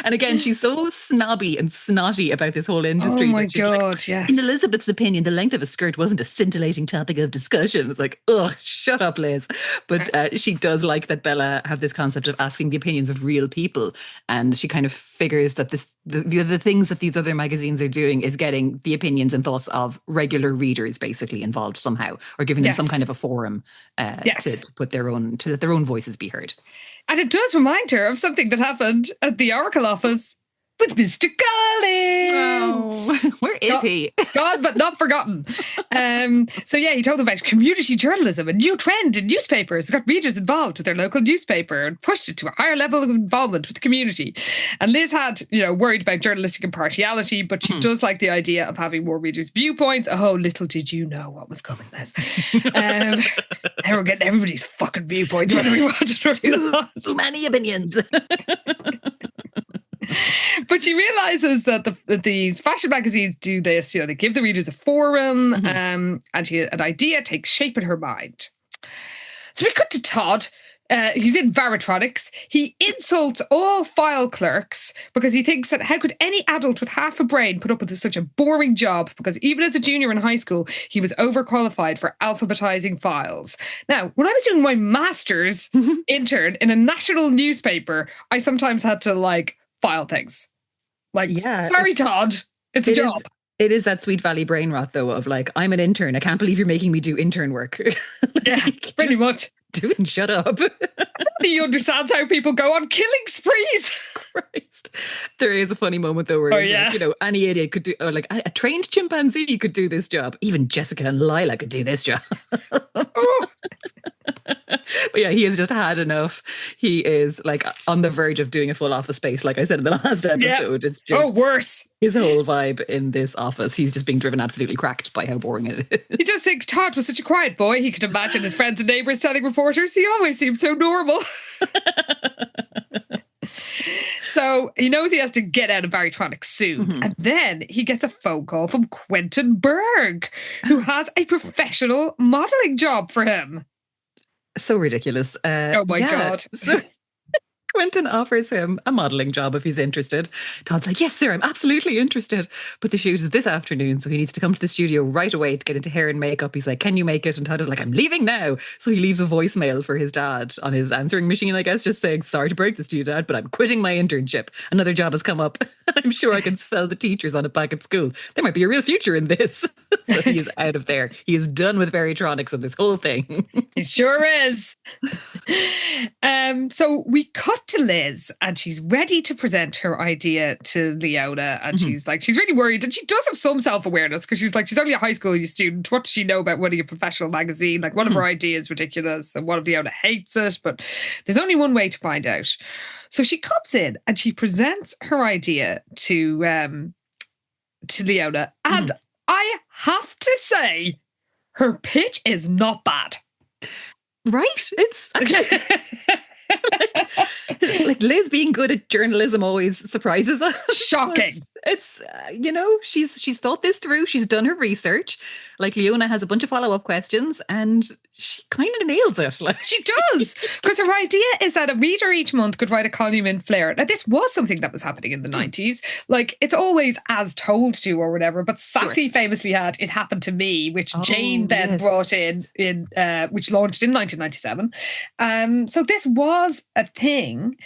And again, she's so snobby and snotty about this whole industry. Oh my God, like, yes. In Elizabeth's opinion, the length of a skirt wasn't a scintillating topic of discussion. It's like, ugh, shut up, Liz. But she does like that Bella have this concept of asking the opinions of real people. And she kind of figures that the things that these other magazines are doing is getting the opinions and thoughts of regular readers basically involved somehow, or giving them some kind of a forum to let their own voices be heard. And it does remind her of something that happened at the Oracle office with Mr. Collins. Oh, where is he? God, but not forgotten. So yeah, he told them about community journalism, a new trend in newspapers. Got readers involved with their local newspaper and pushed it to a higher level of involvement with the community. And Liz had, worried about journalistic impartiality, but she does like the idea of having more readers' viewpoints. Oh, little did you know what was coming, Liz. And we're getting everybody's fucking viewpoints, whether we want it or not. Too many opinions. But she realizes that these fashion magazines do this. They give the readers a forum, and an idea takes shape in her mind. So we cut to Todd. He's in Varitronics. He insults all file clerks because he thinks that how could any adult with half a brain put up with such a boring job, because even as a junior in high school, he was overqualified for alphabetizing files. Now, when I was doing my master's intern in a national newspaper, I sometimes had to file things. Sorry, Todd, it's a job. It is that Sweet Valley brain rot, though, of I'm an intern. I can't believe you're making me do intern work. Yeah, pretty much. Do it and shut up. He understands how people go on killing sprees. Christ. There is a funny moment, though, where any idiot could do, a trained chimpanzee could do this job. Even Jessica and Lila could do this job. But yeah, he has just had enough. He is like on the verge of doing a full Office Space, like I said in the last episode. It's just worse. His whole vibe in this office. He's just being driven absolutely cracked by how boring it is. You just think Todd was such a quiet boy. He could imagine his friends and neighbours telling reporters. He always seemed so normal. So he knows he has to get out of Barytronic soon. And then he gets a phone call from Quentin Berg, who has a professional modelling job for him. So ridiculous. Oh my God. So Quentin offers him a modelling job if he's interested. Todd's like, yes, sir, I'm absolutely interested. But the shoot is this afternoon, so he needs to come to the studio right away to get into hair and makeup. He's like, can you make it? And Todd is like, I'm leaving now. So he leaves a voicemail for his dad on his answering machine, I guess, just saying, sorry to break this to you, Dad, but I'm quitting my internship. Another job has come up. I'm sure I can sell the teachers on it back at school. There might be a real future in this. So he is out of there. He is done with Barytronics and this whole thing. He sure is. So we cut to Liz, and she's ready to present her idea to Leona, and she's really worried, and she does have some self-awareness because she's only a high school student. What does she know about running a professional magazine? Like, one of her ideas is ridiculous, and one of Leona hates it, but there's only one way to find out. So she comes in and she presents her idea to Leona, and I have to say, her pitch is not bad. Right? It's like Liz being good at journalism always surprises us. Shocking. It's she's thought this through. She's done her research. Like, Leona has a bunch of follow-up questions and she kind of nails it. Like, she does, because her idea is that a reader each month could write a column in Flair. Now, this was something that was happening in the 90s. Like, it's always as told to or whatever, but Sassy famously had It Happened to Me, which Jane then brought in which launched in 1997. So this was a thing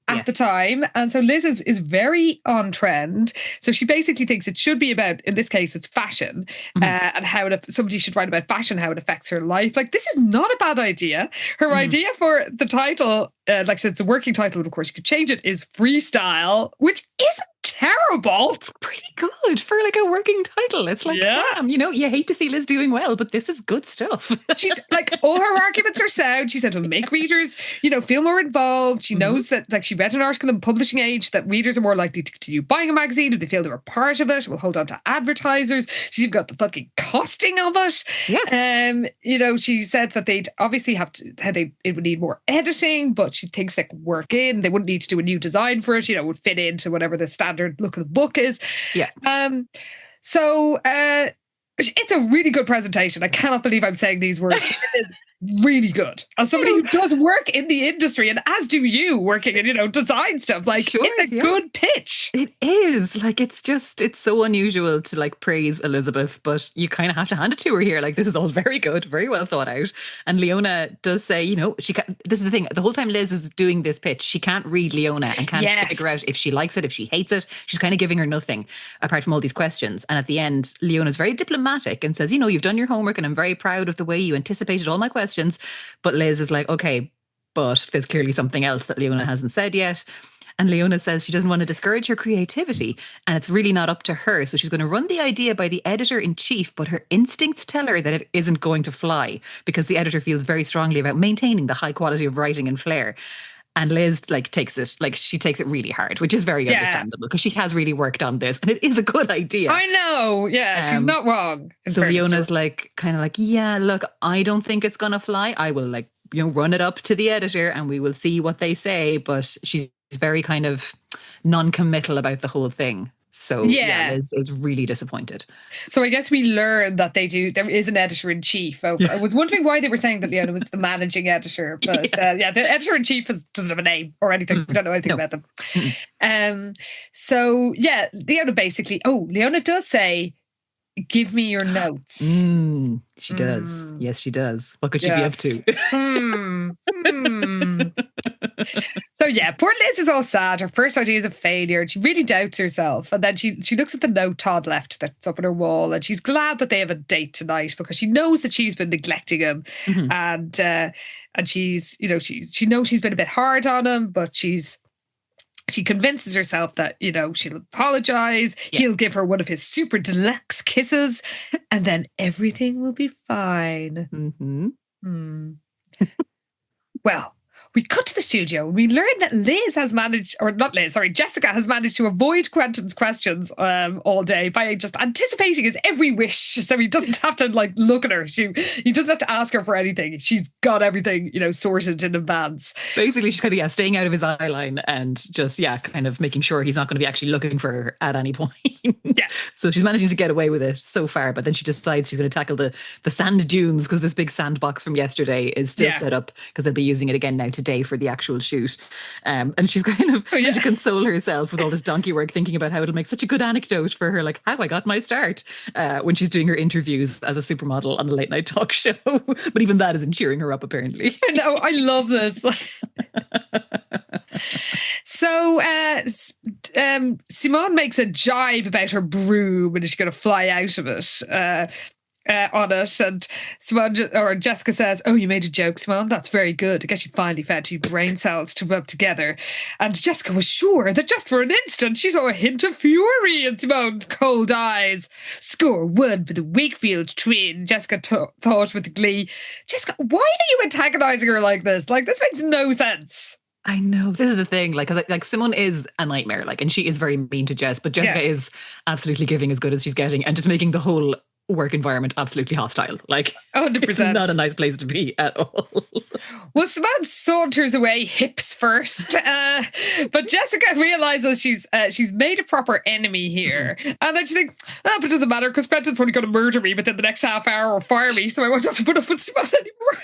at the time. And so Liz is very on trend. So she basically thinks it should be about, in this case, it's fashion, and how somebody should write about fashion, how it affects her life. Like, this is not a bad idea. Her idea for the title, like I said, it's a working title, but of course you could change it, is Freestyle, which isn't terrible. It's pretty good for like a working title. It's like, damn, you hate to see Liz doing well, but this is good stuff. She's like, all her arguments are sound. She said it will make readers, feel more involved. She knows that, like, she read an article in Publishing Age that readers are more likely to continue buying a magazine if they feel they were part of it. Will hold on to advertisers. She's even got the fucking costing of it. Yeah. She said that they'd obviously it would need more editing, but she thinks they could work in. They wouldn't need to do a new design for it. It would fit into whatever the standard look of the book is. Yeah. So it's a really good presentation. I cannot believe I'm saying these words. It is really good. As somebody who does work in the industry, and as do you, working in, design stuff, like, it's a good pitch. It is. Like, it's so unusual to, like, praise Elizabeth, but you kind of have to hand it to her here. Like, this is all very good, very well thought out. And Leona does say, she can't, this is the thing, the whole time Liz is doing this pitch, she can't read Leona and can't figure out if she likes it, if she hates it. She's kind of giving her nothing apart from all these questions. And at the end, Leona's very diplomatic and says, you've done your homework and I'm very proud of the way you anticipated all my questions. But Liz is like, okay, but there's clearly something else that Leona hasn't said yet. And Leona says she doesn't want to discourage her creativity and it's really not up to her. So she's going to run the idea by the editor-in-chief, but her instincts tell her that it isn't going to fly because the editor feels very strongly about maintaining the high quality of writing in Flair. And Liz takes it really hard, which is very understandable because she has really worked on this and it is a good idea. I know. Yeah, she's not wrong. So Leona's yeah, look, I don't think it's going to fly. I will run it up to the editor and we will see what they say. But she's very kind of non-committal about the whole thing. So Liz is really disappointed. So I guess we learned that there is an editor-in-chief. I was wondering why they were saying that Leona was the managing editor. But the editor-in-chief doesn't have a name or anything. We don't know anything about them. So Leona does say, give me your notes. She does. Yes, she does. What could she be up to? So poor Liz is all sad. Her first idea is a failure and she really doubts herself. And then she looks at the note Todd left that's up on her wall and she's glad that they have a date tonight because she knows that she's been neglecting him. And she's, she knows she's been a bit hard on him, but she convinces herself that, she'll apologize. He'll give her one of his super deluxe kisses and then everything will be fine. Well, we cut to the studio. We learned that Jessica has managed to avoid Quentin's questions all day by just anticipating his every wish. So he doesn't have to look at her. He doesn't have to ask her for anything. She's got everything, sorted in advance. Basically, she's kind of staying out of his eye line and just kind of making sure he's not going to be actually looking for her at any point. Yeah. So she's managing to get away with it so far, but then she decides she's going to tackle the sand dunes because this big sandbox from yesterday is still set up because they'll be using it again now today for the actual shoot. And she's kind of trying to console herself with all this donkey work, thinking about how it'll make such a good anecdote for her, like how I got my start when she's doing her interviews as a supermodel on the late night talk show. But even that isn't cheering her up, apparently. I know, I love this. So Simone makes a jibe about her broom and she's going to fly out of it. On it, and Jessica says, "Oh, you made a joke, Simone. That's very good. I guess you finally found two brain cells to rub together." And Jessica was sure that just for an instant she saw a hint of fury in Simone's cold eyes. Score one for the Wakefield twin, Jessica thought with glee. Jessica, why are you antagonizing her like this? This makes no sense. I know. This is the thing. Because Simone is a nightmare. And she is very mean to Jess, but Jessica is absolutely giving as good as she's getting and just making the whole work environment absolutely hostile. 100%. It's not a nice place to be at all. Well, Simone saunters away hips first, but Jessica realizes she's made a proper enemy here, and then she thinks, but it doesn't matter because Quentin's probably going to murder me within the next half hour or fire me, so I won't have to put up with Simone anymore.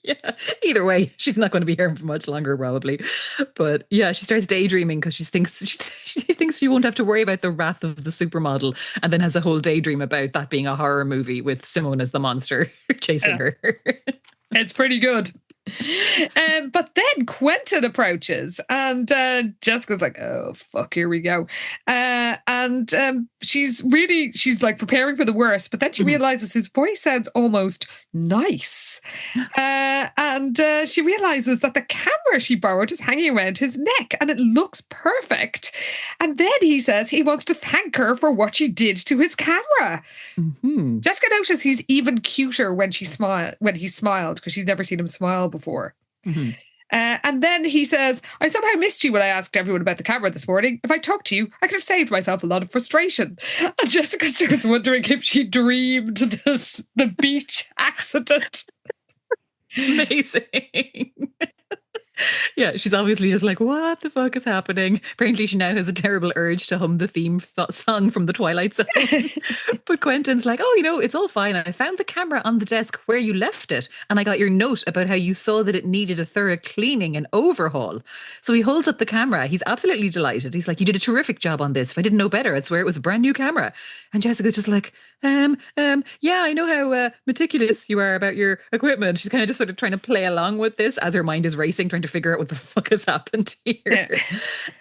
Yeah. Either way, she's not going to be here for much longer, probably. But yeah, she starts daydreaming because she thinks she won't have to worry about the wrath of the supermodel, and then has a whole daydream about that being a horror movie with Simone as the monster chasing her. It's pretty good. But then Quentin approaches and Jessica's like, oh fuck, here we go. And she's preparing for the worst, but then she realizes his voice sounds almost nice. And she realizes that the camera she borrowed is hanging around his neck and it looks perfect. And then he says he wants to thank her for what she did to his camera. Mm-hmm. Jessica notices he's even cuter when he smiled because she's never seen him smile before. Mm-hmm. And then he says, I somehow missed you when I asked everyone about the camera this morning. If I talked to you, I could have saved myself a lot of frustration. And Jessica starts wondering if she dreamed the beach accident. Amazing. Yeah, she's obviously just like, what the fuck is happening? Apparently she now has a terrible urge to hum the theme song from the Twilight Zone. But Quentin's like, oh, it's all fine. I found the camera on the desk where you left it. And I got your note about how you saw that it needed a thorough cleaning and overhaul. So he holds up the camera. He's absolutely delighted. He's like, you did a terrific job on this. If I didn't know better, I'd swear it was a brand new camera. And Jessica's just like, yeah, I know how meticulous you are about your equipment. She's kind of just sort of trying to play along with this as her mind is racing, trying to figure out what the fuck has happened here.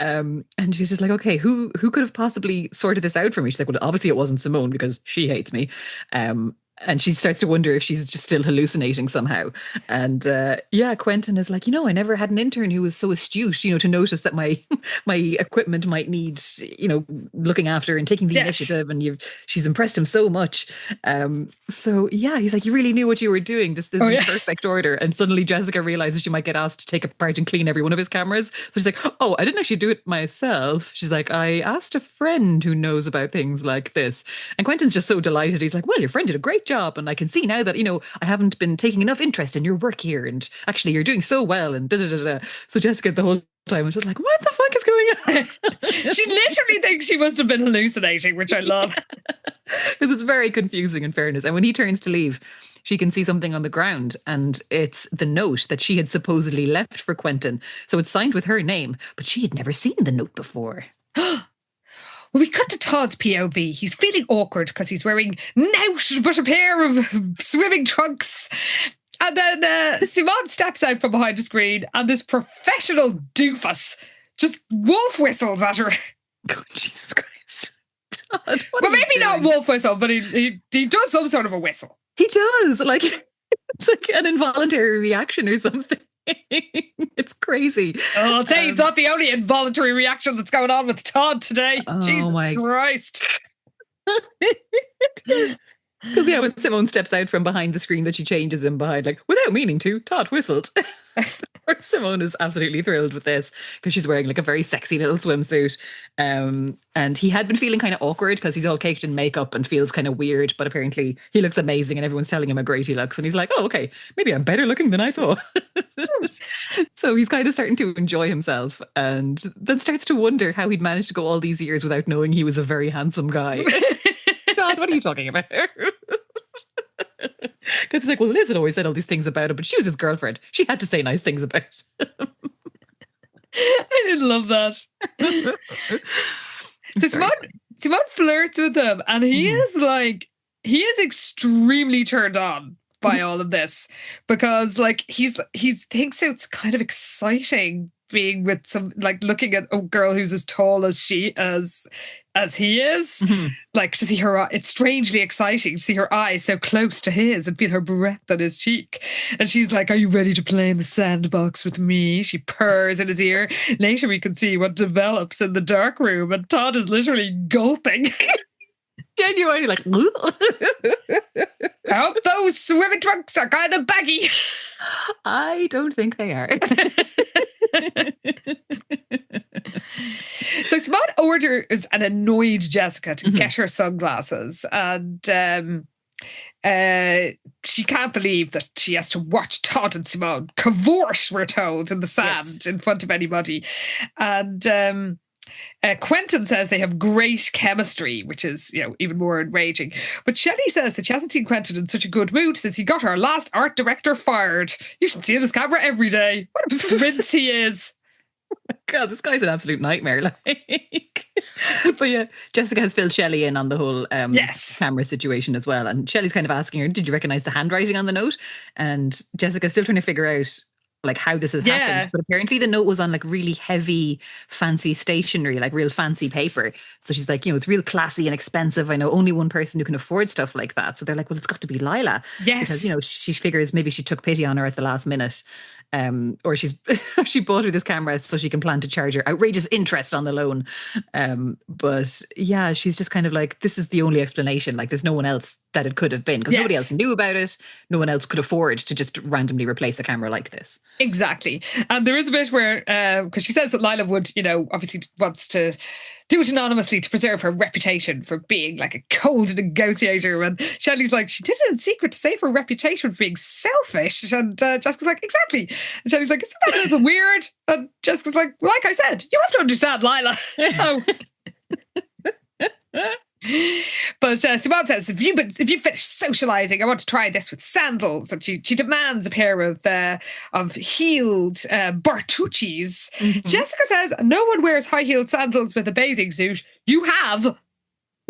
Yeah. And she's just like, okay, who could have possibly sorted this out for me? She's like, well, obviously it wasn't Simone because she hates me. And she starts to wonder if she's just still hallucinating somehow. And Quentin is like, I never had an intern who was so astute, to notice that my equipment might need, looking after and taking the initiative. And she's impressed him so much. He's like, you really knew what you were doing. This is in perfect order. And suddenly Jessica realizes she might get asked to take apart and clean every one of his cameras. So she's like, oh, I didn't actually do it myself. She's like, I asked a friend who knows about things like this. And Quentin's just so delighted. He's like, well, your friend did a great job, and I can see now that I haven't been taking enough interest in your work here, and actually you're doing so well, and So Jessica the whole time was just like, what the fuck is going on? She literally thinks she must have been hallucinating, which I love. Because it's very confusing, in fairness. And when he turns to leave, she can see something on the ground, and it's the note that she had supposedly left for Quentin. So it's signed with her name, but she had never seen the note before. Well, we cut to Todd's POV. He's feeling awkward because he's wearing nought but a pair of swimming trunks. And then Simone steps out from behind the screen and this professional doofus just wolf whistles at her. Oh, Jesus Christ. Todd, well, maybe not wolf whistle, but he does some sort of a whistle. He does. It's like an involuntary reaction or something. It's crazy. Oh, I'll say he's not the only involuntary reaction that's going on with Todd today. Oh, Jesus Christ. Because yeah, when Simone steps out from behind the screen that she changes him behind, like without meaning to, Todd whistled. Simone is absolutely thrilled with this because she's wearing like a very sexy little swimsuit. And he had been feeling kind of awkward because he's all caked in makeup and feels kind of weird, but apparently he looks amazing and everyone's telling him how great he looks. And he's like, oh, okay, maybe I'm better looking than I thought. So he's kind of starting to enjoy himself and then starts to wonder how he'd managed to go all these years without knowing he was a very handsome guy. Todd, what are you talking about? Because it's like, well, Liz had always said all these things about him, but she was his girlfriend. She had to say nice things about him. I didn't love that. So Simone flirts with him, and he is extremely turned on by all of this because like he thinks it's kind of exciting being with some, like, looking at a girl who's as tall as he is, like, to see her, it's strangely exciting to see her eyes so close to his and feel her breath on his cheek. And she's like, are you ready to play in the sandbox with me? She purrs in his ear. Later we can see what develops in the dark room, and Todd is literally gulping. Genuinely like, I hope those swimming trunks are kind of baggy. I don't think they are. So Simone orders an annoyed Jessica to get her sunglasses, and she can't believe that she has to watch Todd and Simone cavort, we're told, in the sand in front of anybody. And Quentin says they have great chemistry, which is, even more enraging. But Shelley says that she hasn't seen Quentin in such a good mood since he got our last art director fired. You should see his camera every day. What a prince he is. God, this guy's an absolute nightmare. Like, but yeah, Jessica has filled Shelley in on the whole camera situation as well. And Shelley's kind of asking her, did you recognize the handwriting on the note? And Jessica's still trying to figure out like how this has happened. But apparently the note was on like really heavy, fancy stationery, like real fancy paper. So she's like, it's real classy and expensive. I know only one person who can afford stuff like that. So they're like, well, it's got to be Lila. Yes. Because, she figures maybe she took pity on her at the last minute. Or she bought her this camera so she can plan to charge her outrageous interest on the loan. But yeah, she's just kind of like, this is the only explanation. Like, there's no one else that it could have been because nobody else knew about it. No one else could afford to just randomly replace a camera like this. Exactly. And there is a bit where, because she says that Lila would, obviously wants to do it anonymously to preserve her reputation for being like a cold negotiator. And Shelley's like, she did it in secret to save her reputation for being selfish. And Jessica's like, exactly. And Shelley's like, isn't that a little weird? And Jessica's like I said, you have to understand Lila. But Simone says, if you finish socializing, I want to try this with sandals. And she demands a pair of heeled Bertucci's. Jessica says, no one wears high-heeled sandals with a bathing suit. You have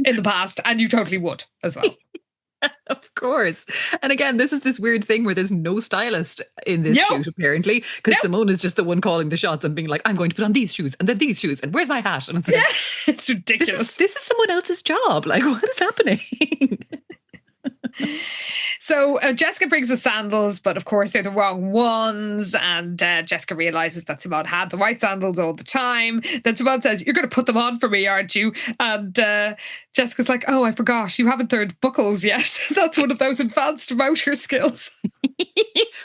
in the past, and you totally would as well. Of course. And again, this is this weird thing where there's no stylist in this shoot, apparently, because Simone is just the one calling the shots and being like, I'm going to put on these shoes and then these shoes and where's my hat? And it's like, it's ridiculous. This is someone else's job. Like, what is happening? So Jessica brings the sandals, but of course they're the wrong ones. And Jessica realizes that Simone had the white sandals all the time. Then Simone says, you're going to put them on for me, aren't you? And Jessica's like, oh, I forgot. You haven't learned buckles yet. That's one of those advanced motor skills.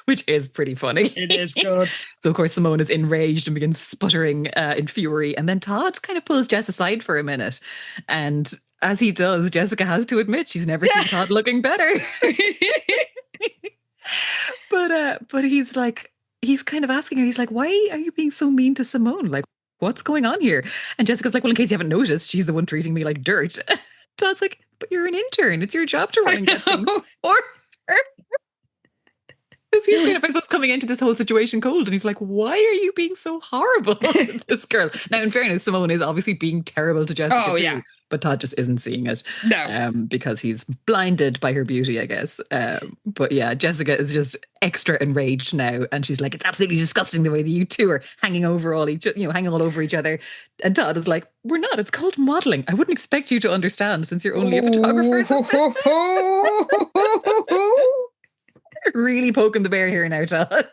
Which is pretty funny. It is good. So of course Simone is enraged and begins sputtering in fury. And then Todd kind of pulls Jess aside for a minute. And as he does, Jessica has to admit she's never seen Todd looking better. But he's kind of asking her, he's like, why are you being so mean to Simone? Like, what's going on here? And Jessica's like, well, in case you haven't noticed, she's the one treating me like dirt. Todd's like, but you're an intern. It's your job to run and get things for her. Because he's kind of, I suppose, coming into this whole situation cold, and he's like, why are you being so horrible to this girl? Now, in fairness, Simone is obviously being terrible to Jessica too, but Todd just isn't seeing it. No. Because he's blinded by her beauty, I guess. But yeah, Jessica is just extra enraged now, and she's like, it's absolutely disgusting the way that you two are hanging all over each other. And Todd is like, we're not, it's called modeling. I wouldn't expect you to understand since you're only a photographer's assistant. Really poking the bear here now, Todd.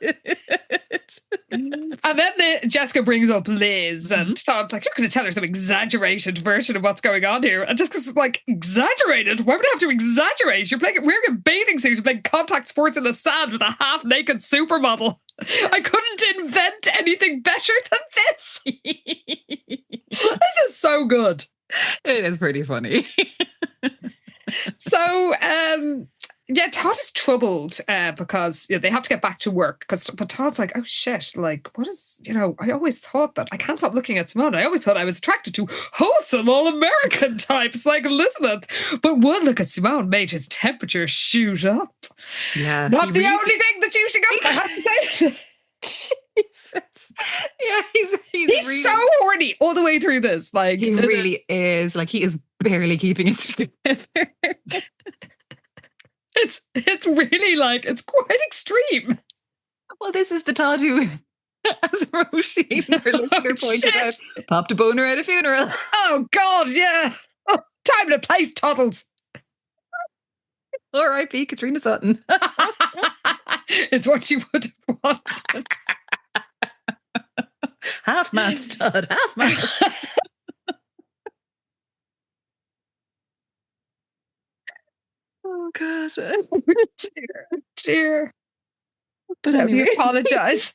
And then Jessica brings up Liz, and Todd's like, you're going to tell her some exaggerated version of what's going on here. And Jessica's like, exaggerated? Why would I have to exaggerate? You're wearing a bathing suit, you're playing contact sports in the sand with a half-naked supermodel. I couldn't invent anything better than this. This is so good. It is pretty funny. So, yeah, Todd is troubled because they have to get back to work. But Todd's like, oh shit, like, what is, I always thought that I can't stop looking at Simone. I always thought I was attracted to wholesome, all-American types like Elizabeth. But one look at Simone made his temperature shoot up. Yeah. Not the only thing that's shooting up, I have to say. Yeah, he's really, so horny all the way through this. Like, he really is. Like, he is barely keeping it together. It's really like, it's quite extreme. Well, this is the Todd who, as Roisin, our listener, pointed out, popped a boner at a funeral. Oh God, yeah. Oh, time and place, Toddles. R.I.P. Katrina Sutton. It's what you would have wanted. Half-mast, Todd, half-mast. Oh, God. Dear. But anyway. We apologise.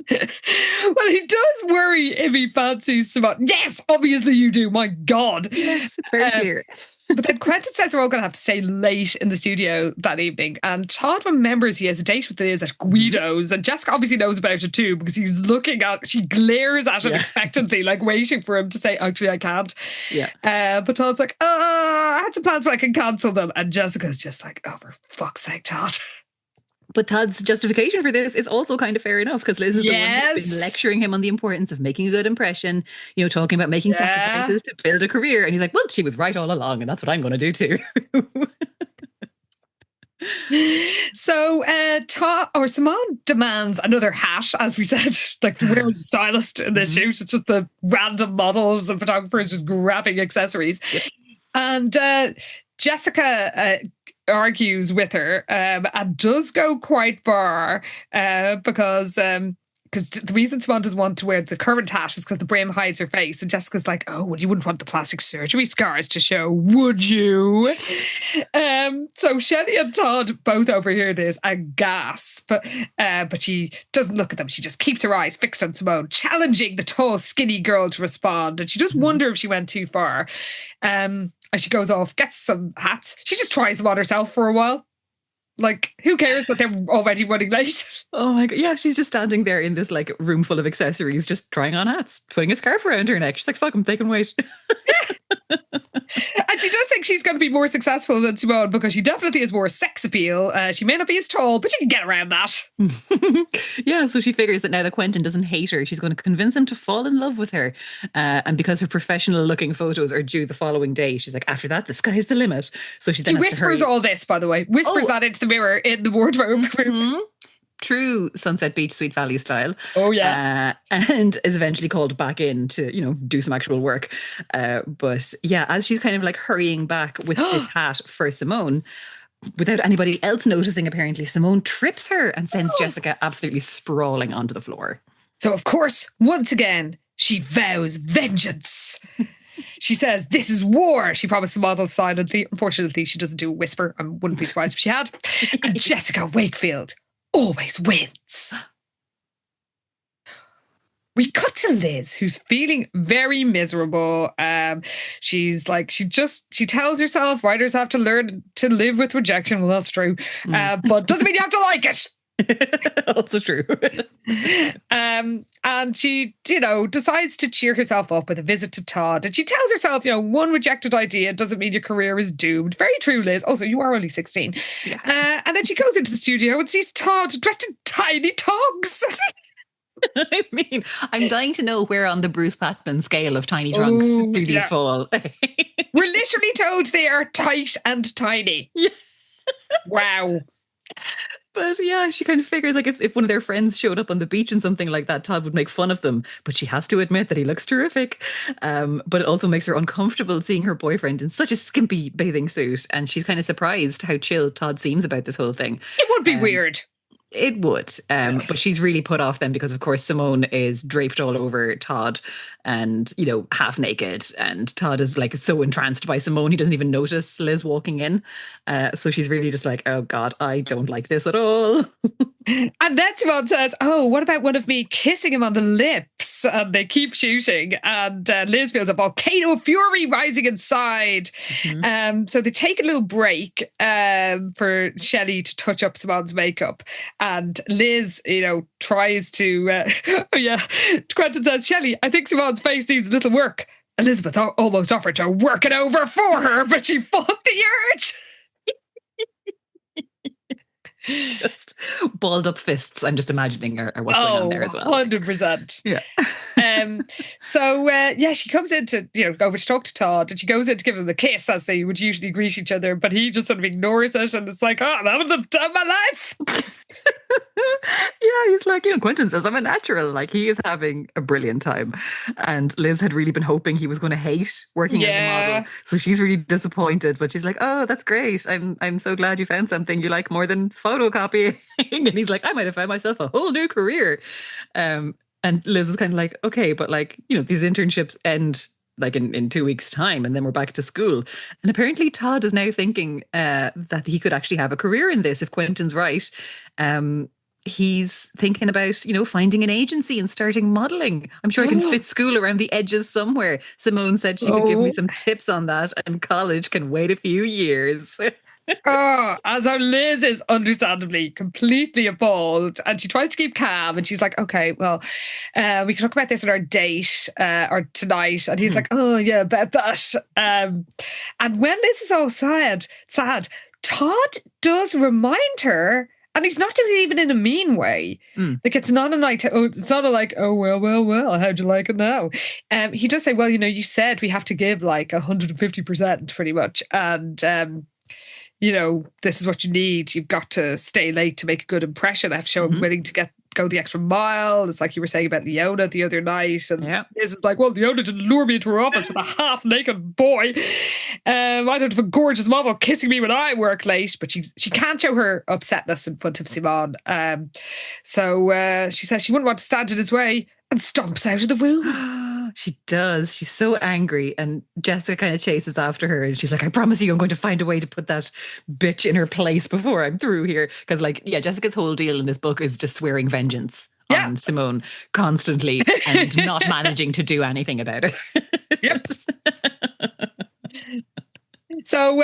Well, he does worry if he fancies Simone. Yes, obviously you do. My God. Yes, it's very clear. But then Quentin says they're all going to have to stay late in the studio that evening. And Todd remembers he has a date with Liz at Guido's. And Jessica obviously knows about it too, because she glares at him expectantly, like waiting for him to say, actually, I can't. Yeah. But Todd's like, I had some plans, but I can cancel them. And Jessica's just like, oh, for fuck's sake, Todd. But Todd's justification for this is also kind of fair enough, because Liz is the one who's been lecturing him on the importance of making a good impression, talking about making sacrifices to build a career. And he's like, well, she was right all along, and that's what I'm going to do too. So Simone demands another hat, as we said. Like, where was the stylist in this shoot? It's just the random models and photographers just grabbing accessories. Yep. And Jessica argues with her and does go quite far because the reason Simone doesn't want to wear the current hat is because the brim hides her face. And Jessica's like, oh, well, you wouldn't want the plastic surgery scars to show, would you? So Shelley and Todd both overhear this and gasp. But she doesn't look at them. She just keeps her eyes fixed on Simone, challenging the tall, skinny girl to respond. And she does wonder if she went too far. As she goes off, gets some hats. She just tries them on herself for a while. Like, who cares that they're already running late? Oh my God. Yeah, she's just standing there in this like room full of accessories, just trying on hats, putting a scarf around her neck. She's like, fuck them, they can wait. And she does think she's going to be more successful than Simone because she definitely has more sex appeal. She may not be as tall, but she can get around that. Yeah, so she figures that now that Quentin doesn't hate her, she's going to convince him to fall in love with her. And because her professional looking photos are due the following day, she's like, after that, the sky's the limit. So she whispers all this, by the way. Whispers that into the mirror in the wardrobe. True Sunset Beach, Sweet Valley style. Oh, yeah. And is eventually called back in to, do some actual work. But yeah, as she's kind of like hurrying back with this hat for Simone, without anybody else noticing, apparently, Simone trips her and sends Jessica absolutely sprawling onto the floor. So, of course, once again, she vows vengeance. She says, this is war. She promised the model silently. Unfortunately, she doesn't do a whisper. I wouldn't be surprised if she had. And Jessica Wakefield always wins. We cut to Liz, who's feeling very miserable. She's like, she tells herself writers have to learn to live with rejection. Well, that's true. But doesn't mean you have to like it. Also true. And she, decides to cheer herself up with a visit to Todd. And she tells herself, one rejected idea doesn't mean your career is doomed. Very true, Liz. Also, you are only 16. Yeah. And then she goes into the studio and sees Todd dressed in tiny togs. I mean, I'm dying to know where on the Bruce Patman scale of tiny trunks do these fall. We're literally told they are tight and tiny. Yeah. Wow. But yeah, she kind of figures like if one of their friends showed up on the beach and something like that, Todd would make fun of them. But she has to admit that he looks terrific. But it also makes her uncomfortable seeing her boyfriend in such a skimpy bathing suit. And she's kind of surprised how chill Todd seems about this whole thing. It would be weird. It would. But she's really put off then because, of course, Simone is draped all over Todd and, you know, half naked. And Todd is like so entranced by Simone, he doesn't even notice Liz walking in. So she's really just like, oh, God, I don't like this at all. And then Simone says, oh, what about one of me kissing him on the lips? And they keep shooting. And Liz feels a volcano of fury rising inside. Mm-hmm. So they take a little break for Shelley to touch up Simone's makeup. And Liz, you know, tries to, Quentin says, Shelley, I think Simone's face needs a little work. Elizabeth almost offered to work it over for her, but she fought the urge. Just balled up fists. I'm just imagining are what's going on there as well. 100%. Yeah. She comes in to, you know, go over to talk to Todd, and she goes in to give him a kiss as they would usually greet each other, but he just sort of ignores it, and it's like, oh, I'm having the time of my life. Yeah, he's like, you know, Quentin says I'm a natural. Like, he is having a brilliant time. And Liz had really been hoping he was going to hate working as a model. So she's really disappointed, but she's like, oh, that's great. I'm so glad you found something you like more than photocopying. And he's like, I might have found myself a whole new career. And Liz is kind of like, okay, but like, you know, these internships end like in 2 weeks' time, and then we're back to school. And apparently Todd is now thinking that he could actually have a career in this if Quentin's right. He's thinking about, you know, finding an agency and starting modelling. I'm sure I can fit school around the edges somewhere. Simone said she could give me some tips on that, and college can wait a few years. As our Liz is understandably completely appalled, and she tries to keep calm, and she's like, okay, well, we can talk about this on our date or tonight. And he's like, oh yeah, bet that. And when Liz is all sad, Todd does remind her, and he's not doing it even in a mean way. Like, it's not a night. It's not a like, oh well, how'd you like it now? He does say, well, you know, you said we have to give like 150% pretty much, and you know, this is what you need. You've got to stay late to make a good impression. I have to show I'm willing to go the extra mile. It's like you were saying about Leona the other night. And Liz is like, well, Leona didn't lure me into her office with a half-naked boy. I don't have a gorgeous model kissing me when I work late. But she can't show her upsetness in front of Simone. So she says she wouldn't want to stand in his way, and stomps out of the room. She does. She's so angry. And Jessica kind of chases after her. And she's like, I promise you I'm going to find a way to put that bitch in her place before I'm through here. Because, like, yeah, Jessica's whole deal in this book is just swearing vengeance on Simone constantly and not managing to do anything about it. Yep. So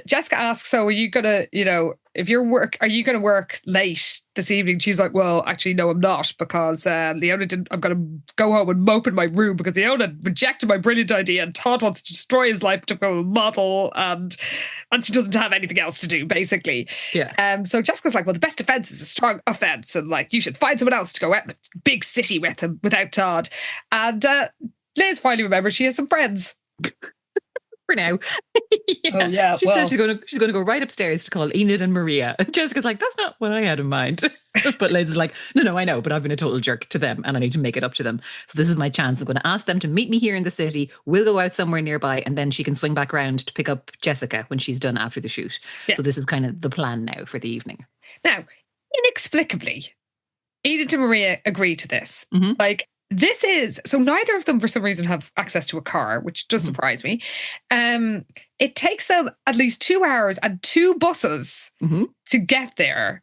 Jessica asks, so are you going to, you know, are you going to work late this evening? She's like, well, actually, no, I'm not, because Leona I'm going to go home and mope in my room because Leona rejected my brilliant idea and Todd wants to destroy his life to become a model, and she doesn't have anything else to do, basically. Yeah. So Jessica's like, well, the best defense is a strong offense, and like, you should find someone else to go out in the big city with him without Todd. And Liz finally remembers she has some friends. For now. She says she's going to go right upstairs to call Enid and Maria. And Jessica's like, that's not what I had in mind. But Liz is like, no, I know, but I've been a total jerk to them and I need to make it up to them. So this is my chance. I'm going to ask them to meet me here in the city. We'll go out somewhere nearby, and then she can swing back around to pick up Jessica when she's done after the shoot. Yeah. So this is kind of the plan now for the evening. Now, inexplicably, Enid and Maria agree to this. Like, this is, so neither of them for some reason have access to a car, which does surprise me. It takes them at least 2 hours and 2 buses to get there.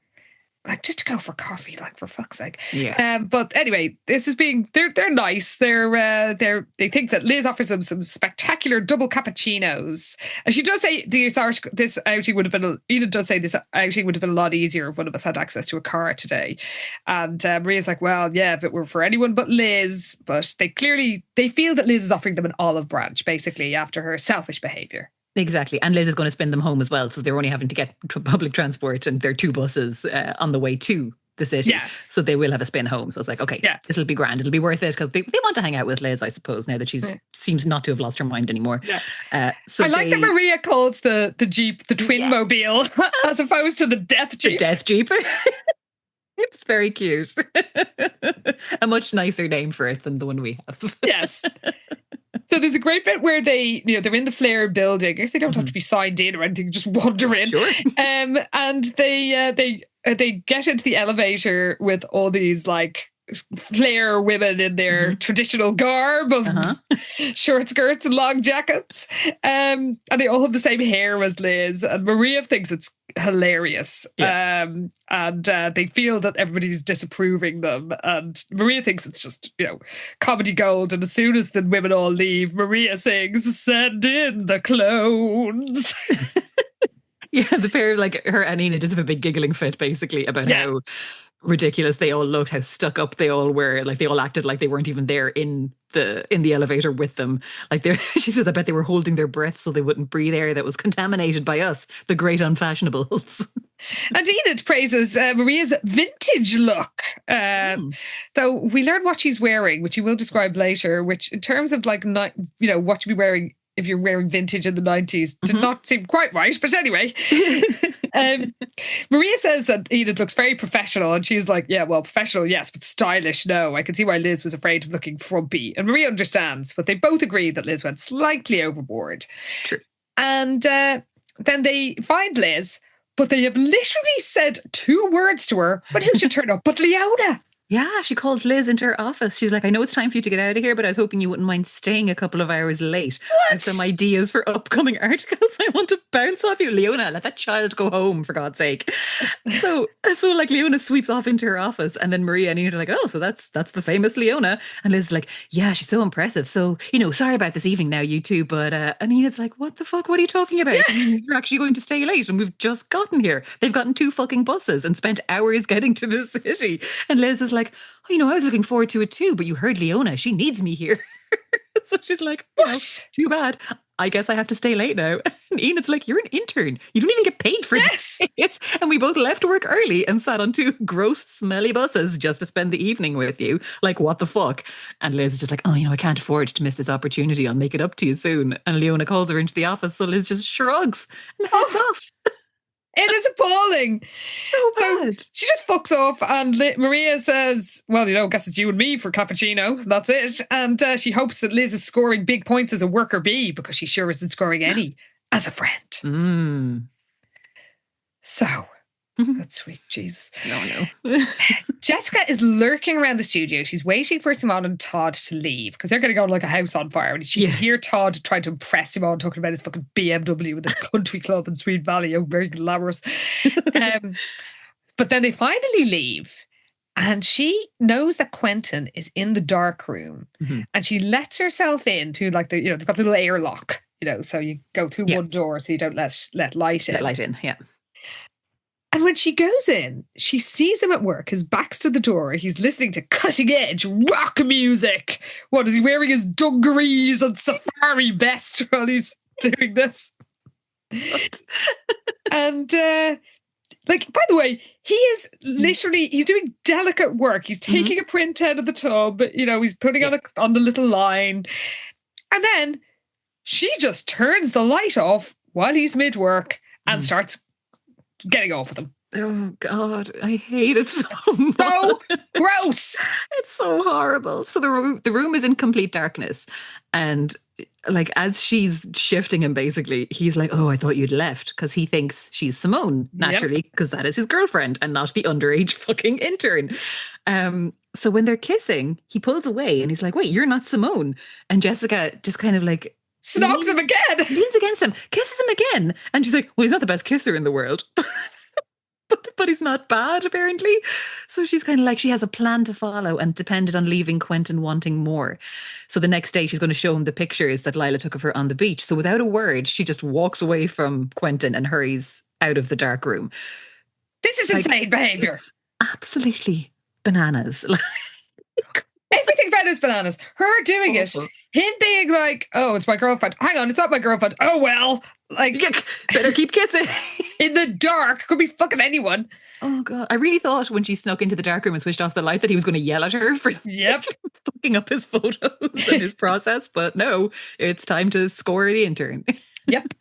Like, just to go for coffee, like, for fuck's sake. Yeah. But anyway, this is they're nice. They think that Liz offers them some spectacular double cappuccinos. And she does say this outing would have been, Enid does say this outing would have been a lot easier if one of us had access to a car today. And Maria's like, well, yeah, if it were for anyone but Liz. But they feel that Liz is offering them an olive branch, basically, after her selfish behaviour. Exactly. And Liz is going to spin them home as well. So they're only having to get public transport, and there are 2 buses on the way to the city. Yeah. So they will have a spin home. So it's like, okay, this will be grand. It'll be worth it because they want to hang out with Liz, I suppose, now that she seems not to have lost her mind anymore. Yeah. So I like that Maria calls the Jeep the twin mobile as opposed to the death Jeep. The death Jeep. It's very cute. A much nicer name for it than the one we have. Yes. So there's a great bit where they, they're in the Flair building. I guess they don't have to be signed in or anything, just wander in. Sure. And they get into the elevator with all these like Flair women in their traditional garb of short skirts and long jackets. And they all have the same hair as Liz. And Maria thinks it's hilarious. Yeah. And they feel that everybody's disapproving them. And Maria thinks it's just, comedy gold. And as soon as the women all leave, Maria sings, "Send in the clones." Yeah, the pair of like her and Enid just have a big giggling fit basically about how ridiculous they all looked, how stuck up they all were. Like they all acted like they weren't even there in the elevator with them. Like she says, I bet they were holding their breath so they wouldn't breathe air that was contaminated by us, the great unfashionables. And Enid praises Maria's vintage look. Though we learn what she's wearing, which you will describe later, which in terms of like, what you'd be wearing if you're wearing vintage in the 90s did not seem quite right. But anyway, Maria says that Enid looks very professional, and she's like, yeah, well, professional, yes, but stylish, no. I can see why Liz was afraid of looking frumpy. And Maria understands, but they both agree that Liz went slightly overboard. True. And then they find Liz, but they have literally said 2 words to her, but who should turn up but Leona? Yeah, she called Liz into her office. She's like, I know it's time for you to get out of here, but I was hoping you wouldn't mind staying a couple of hours late. I have some ideas for upcoming articles I want to bounce off you. Leona, let that child go home, for God's sake. So like Leona sweeps off into her office, and then Maria and Enid are like, oh, so that's the famous Leona. And Liz is like, yeah, she's so impressive. So, sorry about this evening now, you two. But and Enid's like, what the fuck? What are you talking about? I mean, you're actually going to stay late, and we've just gotten here. They've gotten 2 fucking buses and spent hours getting to the city. And Liz is like, oh, I was looking forward to it too, but you heard Leona, she needs me here. So she's like, too bad. I guess I have to stay late now. And Enid's like, you're an intern. You don't even get paid for this. And we both left work early and sat on 2 gross, smelly buses just to spend the evening with you. Like, what the fuck? And Liz is just like, I can't afford to miss this opportunity. I'll make it up to you soon. And Leona calls her into the office, so Liz just shrugs and heads off. It is appalling. So bad. She just fucks off, and Maria says, well, I guess it's you and me for cappuccino. That's it. And she hopes that Liz is scoring big points as a worker bee, because she sure isn't scoring any as a friend. So, that's sweet, Jesus. No. Jessica is lurking around the studio. She's waiting for Simone and Todd to leave, because they're going to go like a house on fire. And she can hear Todd trying to impress Simone, talking about his fucking BMW with a country club in Sweet Valley. Oh, very glamorous. But then they finally leave, and she knows that Quentin is in the dark room, and she lets herself in to like they've got a little airlock, so you go through one door so you don't let light in. Let light in, yeah. And when she goes in, she sees him at work. His back's to the door. He's listening to cutting-edge rock music. What, is he wearing his dungarees and safari vest while he's doing this? And, by the way, he is literally, he's doing delicate work. He's taking a print out of the tub. He's putting on the little line. And then she just turns the light off while he's mid-work and starts getting off with him. Oh God, I hate it so much. So gross. It's so horrible. So the room is in complete darkness, and like as she's shifting him, basically, he's like, "Oh, I thought you'd left," because he thinks she's Simone, naturally, because that is his girlfriend and not the underage fucking intern. So when they're kissing, he pulls away and he's like, "Wait, you're not Simone." And Jessica just kind of like snogs him again. Leans against him, kisses him again. And she's like, well, he's not the best kisser in the world. but he's not bad, apparently. So she's kind of like, she has a plan to follow and depended on leaving Quentin wanting more. So the next day she's going to show him the pictures that Lila took of her on the beach. So without a word, she just walks away from Quentin and hurries out of the dark room. This is insane behaviour. Absolutely bananas. Everything about it is bananas. Her doing it. Him being like, oh, it's my girlfriend. Hang on, it's not my girlfriend. Oh, well. Like, better keep kissing. In the dark. Could be fucking anyone. Oh, God. I really thought when she snuck into the dark room and switched off the light that he was going to yell at her for fucking up his photos and his process. But no, it's time to score the intern. Yep.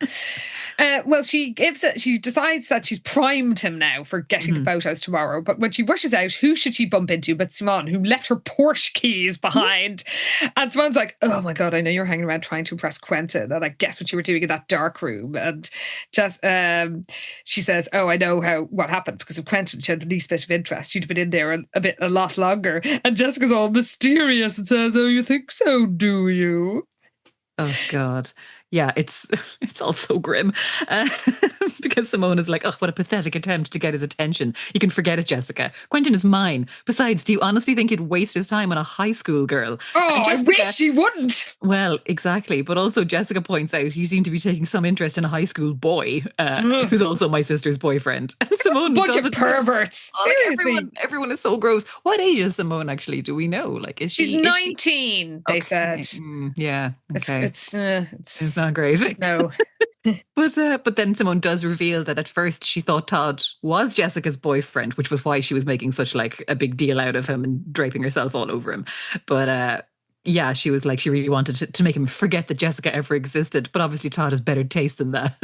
Well, she decides that she's primed him now for getting the photos tomorrow. But when she rushes out, who should she bump into but Simone, who left her Porsche keys behind. And Simone's like, oh my God, I know you're hanging around trying to impress Quentin. And I guess what you were doing in that dark room. And just she says, oh, I know what happened because if Quentin showed the least bit of interest, you'd have been in there a lot longer. And Jessica's all mysterious and says, oh, you think so, do you? Oh God. Yeah, it's all so grim because Simone is like, oh, what a pathetic attempt to get his attention. You can forget it, Jessica. Quentin is mine. Besides, do you honestly think he'd waste his time on a high school girl? Oh, Jessica, I wish he wouldn't. Well, exactly. But also Jessica points out you seem to be taking some interest in a high school boy who's also my sister's boyfriend. And Simone bunch of perverts. Seriously. Like everyone is so gross. What age is Simone actually? Do we know? Like, is she? She's 19, they said. Yeah. Okay. It's not great. No. But then Simone does reveal that at first she thought Todd was Jessica's boyfriend, which was why she was making such like a big deal out of him and draping herself all over him. But yeah, she was like, she really wanted to make him forget that Jessica ever existed. But obviously Todd has better taste than that.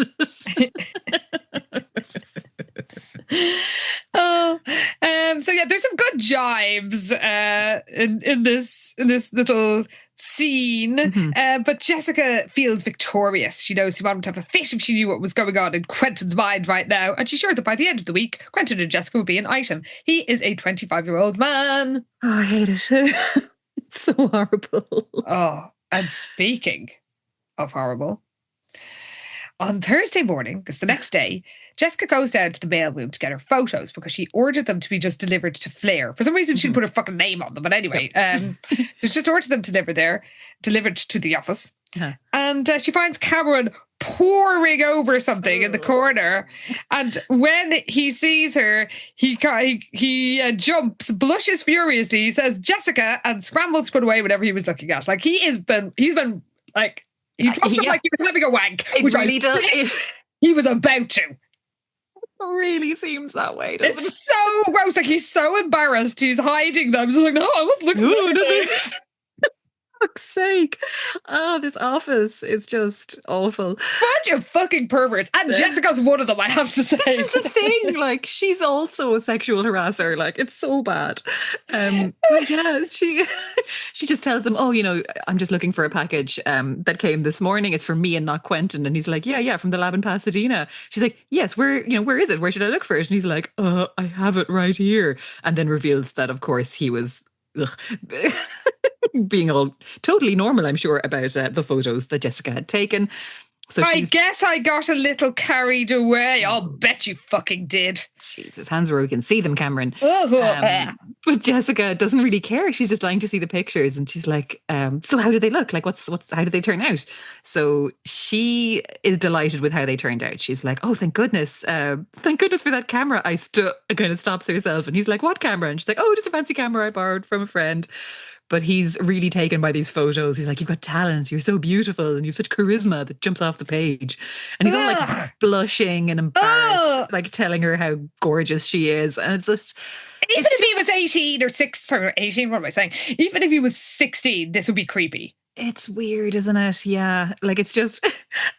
So yeah, there's some good jibes in this little scene, but Jessica feels victorious. She knows Simone would have a fit if she knew what was going on in Quentin's mind right now, and she's sure that by the end of the week, Quentin and Jessica will be an item. He is a 25-year-old man. Oh, I hate it. It's so horrible. Oh, and speaking of horrible, on Thursday morning, because the next day, Jessica goes down to the mailroom to get her photos because she ordered them to be just delivered to Flair. For some reason, she didn't put her fucking name on them. But anyway, so she just ordered them delivered to the office. And she finds Cameron poring over something in the corner. And when he sees her, he jumps, blushes furiously. He says, Jessica, and scrambles to put away whatever he was looking at. Like, he's been like, he drops it like he was having a wank. Which really does. He was about to. Really seems that way, doesn't it? It's so gross. Like, he's so embarrassed. He's hiding them. He's like, no, I was looking at it. For fuck's sake. Oh, this office is just awful. Bunch of fucking perverts. And Jessica's one of them, I have to say. This is the thing. Like, she's also a sexual harasser. Like, it's so bad. But yeah, she just tells him, oh, you know, I'm just looking for a package that came this morning. It's for me and not Quentin. And he's like, yeah, from the lab in Pasadena. She's like, yes, where is it? Where should I look for it? And he's like, I have it right here. And then reveals that, of course, he was being all totally normal, I'm sure, about the photos that Jessica had taken. So I guess I got a little carried away. I'll bet you fucking did. Jesus, hands where we can see them, Cameron. But Jessica doesn't really care. She's just dying to see the pictures. And she's like, so how do they look? Like, how do they turn out? So she is delighted with how they turned out. She's like, oh, thank goodness. Thank goodness for that camera. Kind of stops herself. And he's like, what camera? And she's like, oh, just a fancy camera I borrowed from a friend. But he's really taken by these photos. He's like, you've got talent. You're so beautiful. And you have such charisma that jumps off the page. And he's all like blushing and embarrassed, like telling her how gorgeous she is. And it's just... Even if he was 18 or 18, what am I saying? Even if he was 16, this would be creepy. It's weird, isn't it? Yeah. Like, it's just...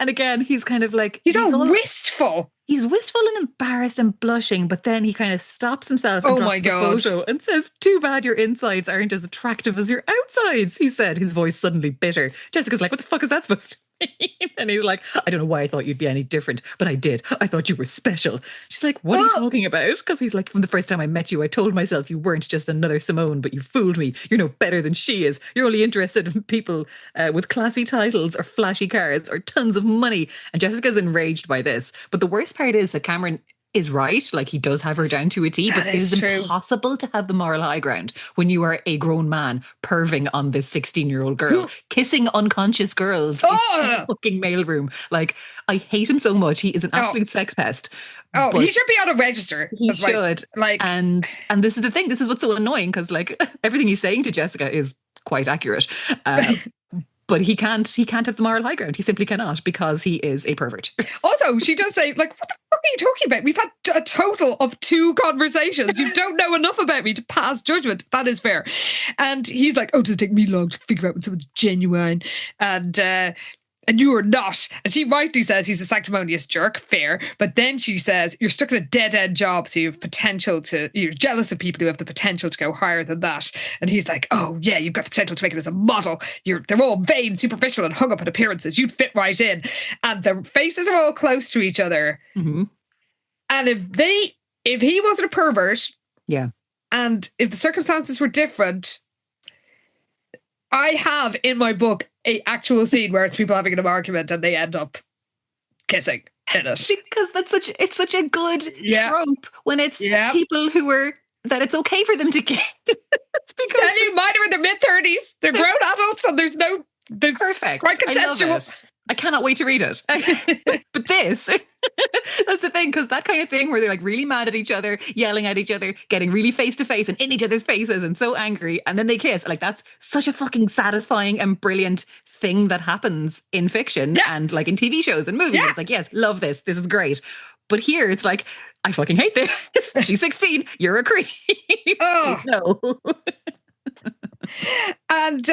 And again, he's kind of like... He's all wistful. He's wistful and embarrassed and blushing, but then he kind of stops himself and drops the photo and says, too bad your insides aren't as attractive as your outsides, he said, his voice suddenly bitter. Jessica's like, what the fuck is that supposed to mean? And he's like, I don't know why I thought you'd be any different, but I did. I thought you were special. She's like, what are you talking about? Because he's like, from the first time I met you, I told myself you weren't just another Simone, but you fooled me. You're no better than she is. You're only interested in people with classy titles or flashy cars or tons of money. And Jessica's enraged by this. But the worst part is that Cameron is right. Like, he does have her down to a T, but it is impossible to have the moral high ground when you are a grown man perving on this 16-year-old girl, kissing unconscious girls in a fucking mailroom. Like, I hate him so much. He is an absolute sex pest. Oh, he should be on a register. He should. And this is the thing. This is what's so annoying, because like everything he's saying to Jessica is quite accurate. But he can't have the moral high ground. He simply cannot, because he is a pervert. Also, she does say, like, what the fuck are you talking about? We've had a total of 2 conversations. You don't know enough about me to pass judgment. That is fair. And he's like, oh, does it take me long to figure out when someone's genuine? And and you are not. And she rightly says he's a sanctimonious jerk, fair. But then she says, you're stuck in a dead-end job, so you have potential to, you're jealous of people who have the potential to go higher than that. And he's like, oh yeah, you've got the potential to make it as a model. They're all vain, superficial, and hung up on appearances. You'd fit right in. And their faces are all close to each other. Mm-hmm. And if he wasn't a pervert, yeah, and if the circumstances were different, I have in my book a actual scene where it's people having an argument and they end up kissing in it. Because it's such a good trope when it's people who are that it's okay for them to kiss. It's because tell you, mine are in their mid-30s. They're grown adults, and there's perfect. Quite consensual. I love it. I cannot wait to read it. But this, that's the thing, because that kind of thing where they're like really mad at each other, yelling at each other, getting really face to face and in each other's faces and so angry, and then they kiss. Like, that's such a fucking satisfying and brilliant thing that happens in fiction and like in TV shows and movies. It's like, yes, love this. This is great. But here it's like, I fucking hate this. She's 16. You're a creep. Oh. No. And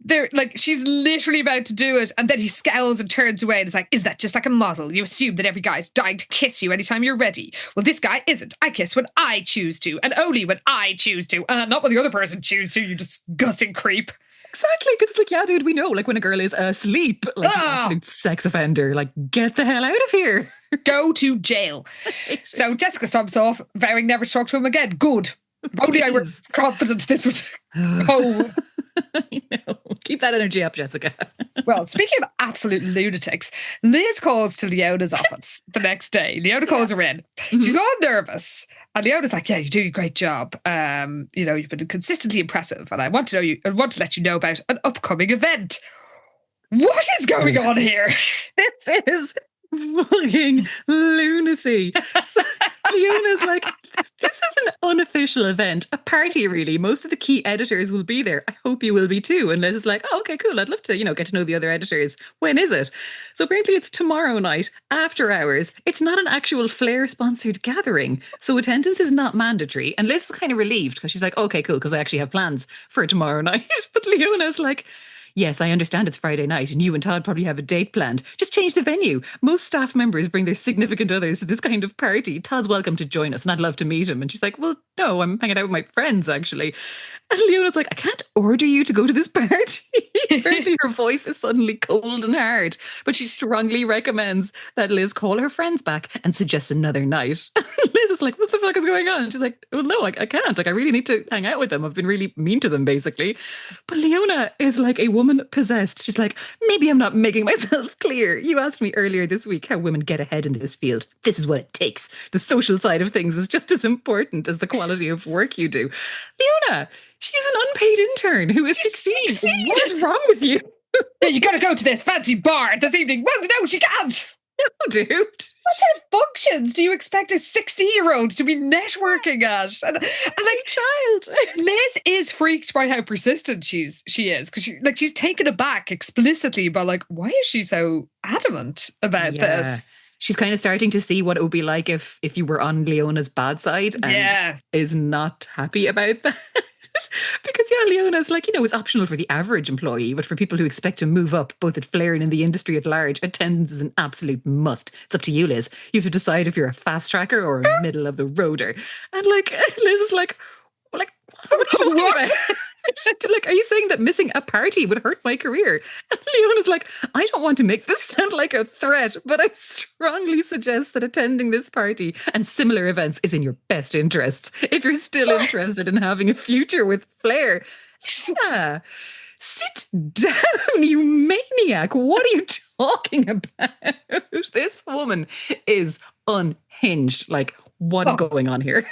they're like, she's literally about to do it, and then he scowls and turns away and is like, is that just like a model? You assume that every guy's dying to kiss you anytime you're ready. Well, this guy isn't. I kiss when I choose to, and only when I choose to, and not when the other person chooses to, you disgusting creep. Exactly, because it's like, yeah, dude, we know, like, when a girl is asleep, like an absolute sex offender, like, get the hell out of here. Go to jail. So Jessica storms off, vowing never to talk to him again. Good. If only I were confident this would go. I know. Keep that energy up, Jessica. Well, speaking of absolute lunatics, Liz calls to Leona's office the next day. Leona calls her in. She's all nervous. And Leona's like, yeah, you're doing a great job. You've been consistently impressive. And I want to let you know about an upcoming event. What is going on here? This is fucking lunacy. Leona's like, this is an unofficial event, a party really. Most of the key editors will be there. I hope you will be too. And Liz is like, oh, okay, cool. I'd love to, get to know the other editors. When is it? So apparently it's tomorrow night, after hours. It's not an actual Flair-sponsored gathering. So attendance is not mandatory. And Liz is kind of relieved because she's like, okay, cool, because I actually have plans for tomorrow night. But Leona's like, yes, I understand it's Friday night and you and Todd probably have a date planned. Just change the venue. Most staff members bring their significant others to this kind of party. Todd's welcome to join us and I'd love to meet him. And she's like, well, no, I'm hanging out with my friends, actually. And Leona's like, I can't order you to go to this party. Apparently her voice is suddenly cold and hard, but she strongly recommends that Liz call her friends back and suggest another night. Liz is like, what the fuck is going on? And she's like, oh no, I can't. Like, I really need to hang out with them. I've been really mean to them, basically. But Leona is like a woman possessed. She's like, maybe I'm not making myself clear. You asked me earlier this week how women get ahead in this field. This is what it takes. The social side of things is just as important as the quality of work you do. Leona, she's an unpaid intern who is 16. What is wrong with you? Yeah, you got to go to this fancy bar this evening. Well, no, she can't. No, dude. What sort of functions do you expect a 16-year-old to be networking at? And like, child, Liz is freaked by how persistent she is, because she's taken aback explicitly by like, why is she so adamant about this? She's kind of starting to see what it would be like if you were on Leona's bad side and is not happy about that. Because Leona's like, it's optional for the average employee, but for people who expect to move up, both at Flair and in the industry at large, attendance is an absolute must. It's up to you, Liz. You have to decide if you're a fast tracker or a middle of the roader. And like, Liz is like, what are you talking about? Like, are you saying that missing a party would hurt my career? And Leona's like, I don't want to make this sound like a threat, but I strongly suggest that attending this party and similar events is in your best interests. If you're still interested in having a future with Flair, yeah, sit down, you maniac. What are you talking about? This woman is unhinged. Like, what is going on here?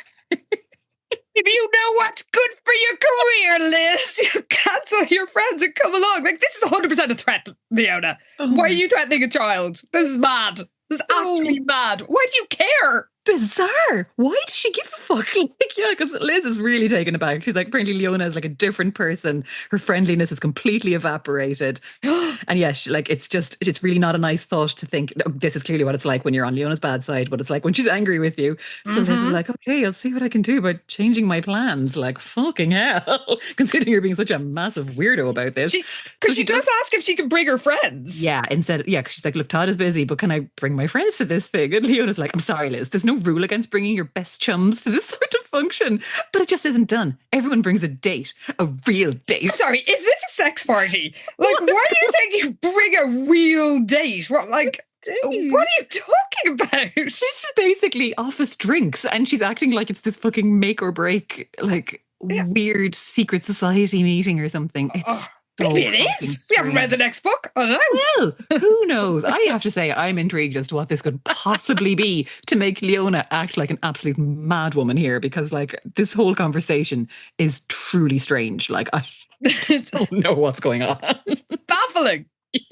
If you know what's good for your career, Liz, you cancel your friends and come along. Like, this is 100% a threat, Leona. Why are you threatening a child? This is mad. This is actually mad. Why do you care? bizarre. Why does she give a fuck? Like, yeah, because Liz is really taken aback. She's like, apparently Leona is like a different person. Her friendliness is completely evaporated. And yeah, it's really not a nice thought to think, oh, this is clearly what it's like when you're on Leona's bad side, what it's like when she's angry with you. So Liz is like, okay, I'll see what I can do about changing my plans. Like, fucking hell. Considering you're being such a massive weirdo about this. Because she does ask if she can bring her friends. Yeah, because she's like, look, Todd is busy, but can I bring my friends to this thing? And Leona's like, I'm sorry, Liz, there's no rule against bringing your best chums to this sort of function, but it just isn't done. Everyone brings a date, a real date. I'm sorry, is this a sex party? Like, why are you saying you bring a real date? What, like, what are you talking about? This is basically office drinks, and she's acting like it's this fucking make or break, like, weird secret society meeting or something. It's maybe it is. We haven't read the next book. I don't know. Well, who knows? I have to say, I'm intrigued as to what this could possibly be to make Leona act like an absolute madwoman here, because, like, this whole conversation is truly strange. Like, I don't know what's going on. It's baffling.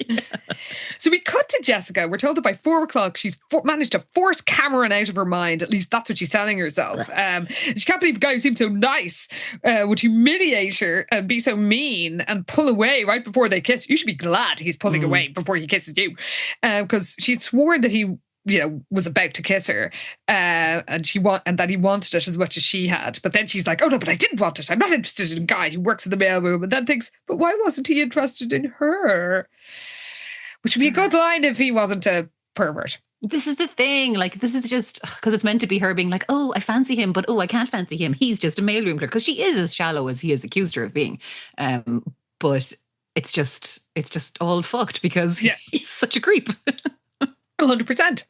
Yeah. So we cut to Jessica. We're told that by 4 o'clock she's managed to force Cameron out of her mind. At least that's what she's telling herself. She can't believe a guy who seemed so nice would humiliate her and be so mean and pull away right before they kiss. You should be glad he's pulling away before he kisses you, because she'd sworn that he was about to kiss her, and that he wanted it as much as she had. But then she's like, oh no, but I didn't want it. I'm not interested in a guy who works in the mailroom. And then thinks, but why wasn't he interested in her? Which would be a good line if he wasn't a pervert. This is the thing. Like, this is just because it's meant to be her being like, oh, I fancy him, but oh, I can't fancy him. He's just a mailroom clerk, because she is as shallow as he has accused her of being. But it's just all fucked because he's such a creep. 100%.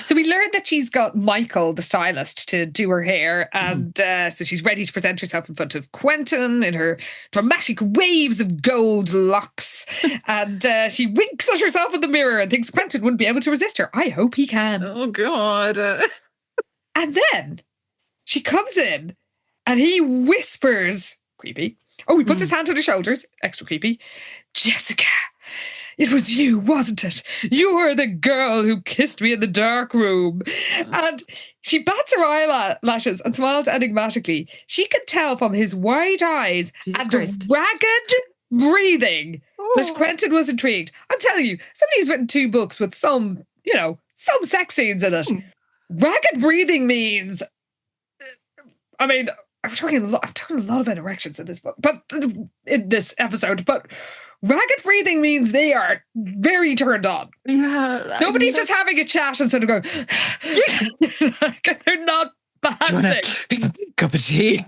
So we learned that she's got Michael, the stylist, to do her hair. And so she's ready to present herself in front of Quentin in her dramatic waves of gold locks. And she winks at herself in the mirror and thinks Quentin wouldn't be able to resist her. I hope he can. Oh, God. And then she comes in and he whispers, creepy. Oh, he puts his hand on her shoulders, extra creepy. Jessica, it was you, wasn't it? You're the girl who kissed me in the dark room. And she bats her eyelashes and smiles enigmatically. She could tell from his wide eyes and ragged breathing that Quentin was intrigued. I'm telling you, somebody who's written 2 books with some sex scenes in it. Ragged breathing means, I mean, I'm talking a lot about erections in this book, but in this episode, but ragged breathing means they are very turned on. Yeah, nobody's just having a chat and sort of going, they're not banding. Cup of tea.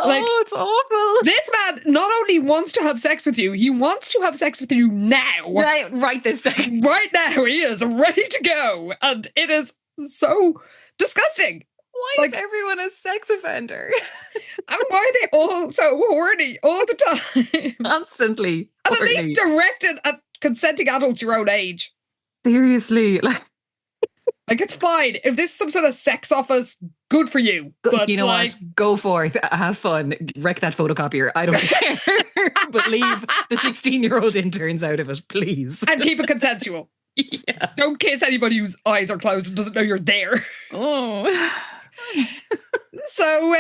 It's awful. This man not only wants to have sex with you, he wants to have sex with you now. Right this second. Right now, he is ready to go. And it is so disgusting. Why is everyone a sex offender? And why are they all so horny all the time? Constantly And horny. at least directed at consenting adults your own age. Seriously. Like, it's fine. If this is some sort of sex office, good for you. But you know what? Go forth. Have fun. Wreck that photocopier. I don't care. But leave the 16-year-old interns out of it, please. And keep it consensual. Yeah. Don't kiss anybody whose eyes are closed and doesn't know you're there. Oh. So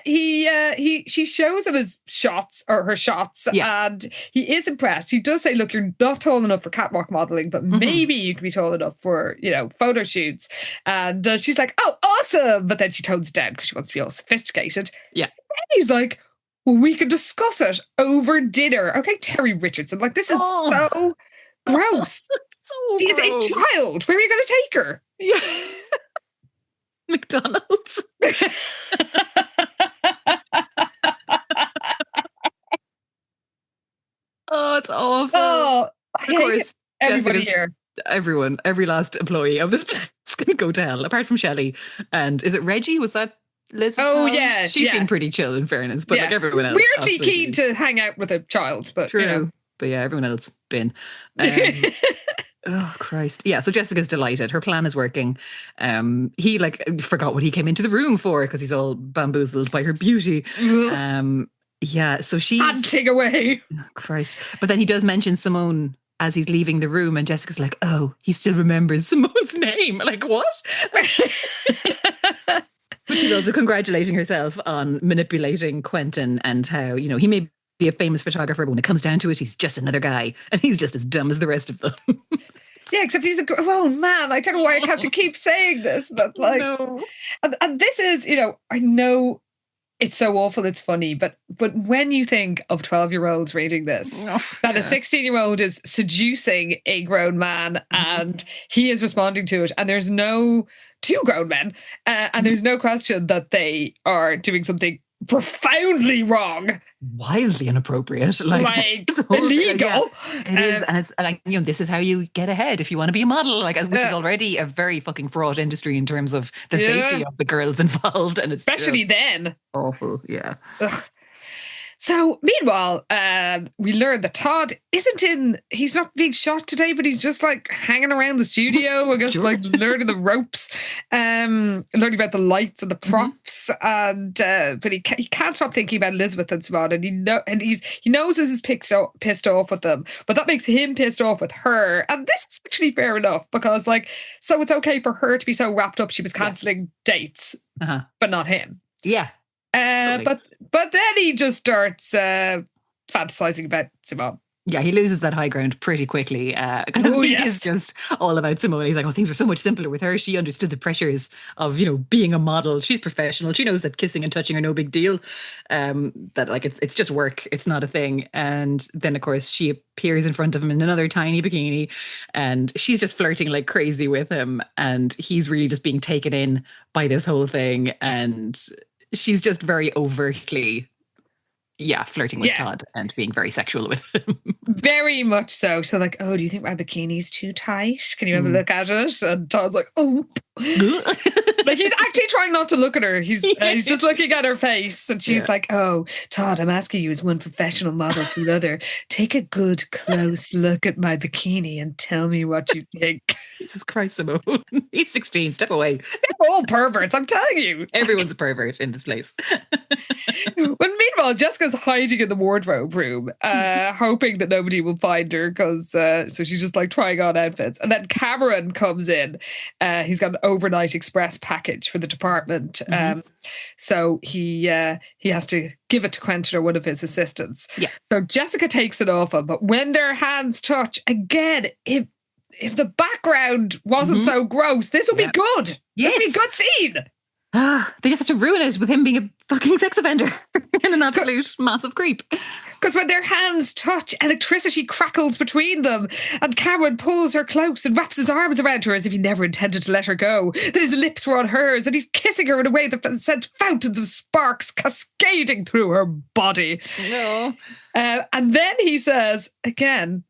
she shows him his shots or her shots, and he is impressed. He does say, look, you're not tall enough for catwalk modeling, but maybe you could be tall enough for photo shoots. And she's like, oh, awesome, but then she tones it down because she wants to be all sophisticated. Yeah. And he's like, well, we can discuss it over dinner. Okay, Terry Richardson, like, this is so gross. So She is a child. Where are you going to take her? Yeah. McDonald's. Oh, it's awful. Oh, of course, everybody here. Everyone, every last employee of this place can go to hell, apart from Shelley. And is it Reggie? Was that Liz? Oh, yeah. She seemed pretty chill, in fairness, but like everyone else. Weirdly keen to hang out with a child, but true. But yeah, everyone else bin. Oh, Christ. Yeah, so Jessica's delighted. Her plan is working. He forgot what he came into the room for because he's all bamboozled by her beauty. Yeah, so she's... Hunting away. Oh, Christ. But then he does mention Simone as he's leaving the room, and Jessica's like, oh, he still remembers Simone's name. Like, what? But she's also congratulating herself on manipulating Quentin and how, he may be a famous photographer, but when it comes down to it, he's just another guy and he's just as dumb as the rest of them. Yeah, except he's a grown man. I don't know why I have to keep saying this, but like, no. and this is, I know it's so awful, it's funny, but when you think of 12-year-olds reading this, that a 16-year-old is seducing a grown man and he is responding to it, and there's no two grown men, and there's no question that they are doing something profoundly wrong, wildly inappropriate, like illegal. It is, and it's like, this is how you get ahead if you want to be a model, like, which is already a very fucking fraught industry in terms of the safety of the girls involved, and it's especially then awful. Yeah. Ugh. So, meanwhile, we learn that Todd he's not being shot today, but he's just like hanging around the studio, I guess, like learning the ropes, learning about the lights and the props, and but he can't stop thinking about Elizabeth and Simone, and he knows this is pissed off with them, but that makes him pissed off with her, and this is actually fair enough, because so it's okay for her to be so wrapped up she was cancelling dates, but not him. Yeah. But then he just starts fantasizing about Simone. Yeah, he loses that high ground pretty quickly. He's just all about Simone. He's like, things were so much simpler with her. She understood the pressures of, being a model. She's professional. She knows that kissing and touching are no big deal. That like it's just work. It's not a thing. And then, of course, she appears in front of him in another tiny bikini, and she's just flirting like crazy with him. And he's really just being taken in by this whole thing. And she's just very overtly, flirting with Todd and being very sexual with him. Very much so. So like, do you think my bikini's too tight? Can you have a look at it? And Todd's like, oh. Like, he's actually trying not to look at her. He's just looking at her face. And she's like, oh, Todd, I'm asking you as one professional model to another. Take a good close look at my bikini and tell me what you think. Jesus Christ, Simone. He's 16. Step away. They're all perverts, I'm telling you. Everyone's a pervert in this place. Meanwhile, Jessica's hiding in the wardrobe room, hoping that nobody will find her, because so she's just like trying on outfits. And then Cameron comes in. He's got an overnight express package for the department. So he has to give it to Quentin or one of his assistants. Yeah. So Jessica takes it off him, but when their hands touch, again, if the background wasn't so gross, this would be good. Yes. This would be a good scene. They just have to ruin it with him being a fucking sex offender and an absolute massive creep. Because when their hands touch, electricity crackles between them, and Cameron pulls her close and wraps his arms around her as if he never intended to let her go. Then his lips were on hers, and he's kissing her in a way that sent fountains of sparks cascading through her body. No. And then he says, again,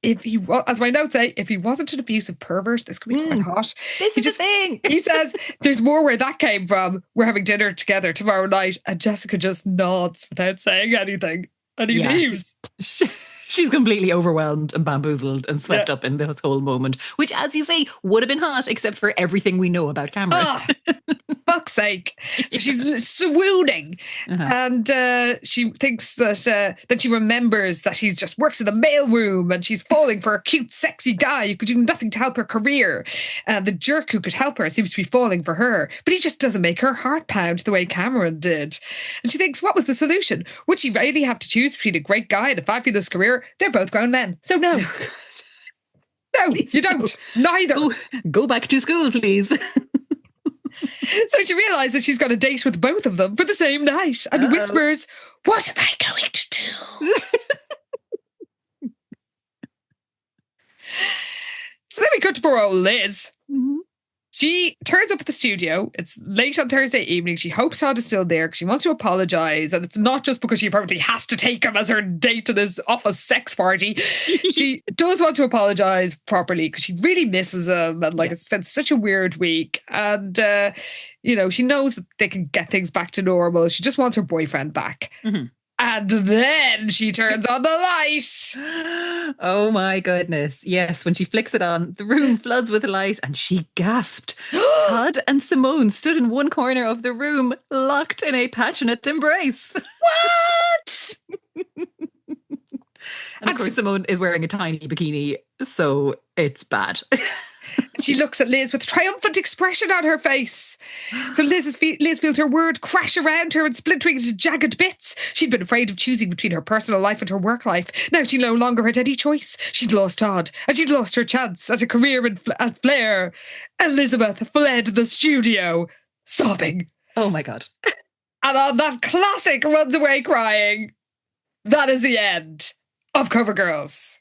as my notes say, if he wasn't an abusive pervert, this could be quite hot. This is the thing. He says, there's more where that came from. We're having dinner together tomorrow night. And Jessica just nods without saying anything. And he leaves. She's completely overwhelmed and bamboozled and swept up in this whole moment, which, as you say, would have been hot except for everything we know about Cameron. Oh, fuck's sake. So she's swooning. And she thinks that she remembers that he just works in the mailroom, and she's falling for a cute, sexy guy who could do nothing to help her career. The jerk who could help her seems to be falling for her, but he just doesn't make her heart pound the way Cameron did. And she thinks, what was the solution? Would she really have to choose between a great guy and a fabulous career? They're both grown men, so no. No, you don't. Neither. Go back to school, please. So she realises she's got a date with both of them for the same night and whispers, what am I going to do? So then we cut to poor old Liz. She turns up at the studio. It's late on Thursday evening. She hopes Todd is still there because she wants to apologise. And it's not just because she probably has to take him as her date to this office sex party. She does want to apologise properly because she really misses him. And it's been such a weird week. And, she knows that they can get things back to normal. She just wants her boyfriend back. And then she turns on the light. Oh my goodness. Yes, when she flicks it on, the room floods with light and she gasped. Todd and Simone stood in one corner of the room, locked in a passionate embrace. What? And of course, Simone is wearing a tiny bikini, so it's bad. She looks at Liz with triumphant expression on her face. So Liz feels her world crash around her and splintering into jagged bits. She'd been afraid of choosing between her personal life and her work life. Now she no longer had any choice. She'd lost Todd, and she'd lost her chance at a career at Flair. Elizabeth fled the studio, sobbing. Oh my God. And on that classic runs away crying, that is the end of CoverGirls.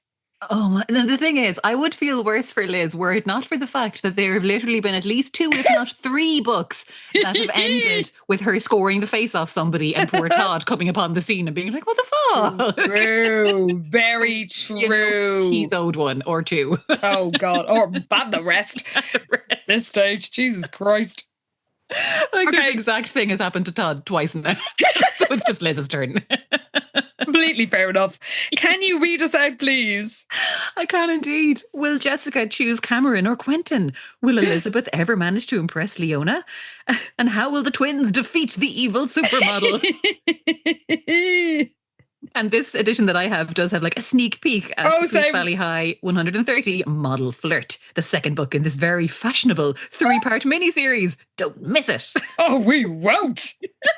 Oh, my, the thing is, I would feel worse for Liz were it not for the fact that there have literally been at least 2, if not 3 books that have ended with her scoring the face off somebody and poor Todd coming upon the scene and being like, what the fuck? True. Very true. You know, he's owed 1 or 2. Oh, God. Or ban the rest. This stage. Jesus Christ. Like this exact thing has happened to Todd twice now. So it's just Liz's turn. Completely fair enough. Can you read us out, please? I can indeed. Will Jessica choose Cameron or Quentin? Will Elizabeth ever manage to impress Leona? And how will the twins defeat the evil supermodel? And this edition that I have does have like a sneak peek at Sweet Valley High 130 Model Flirt, the second book in this very fashionable 3-part miniseries. Don't miss it. Oh, we won't.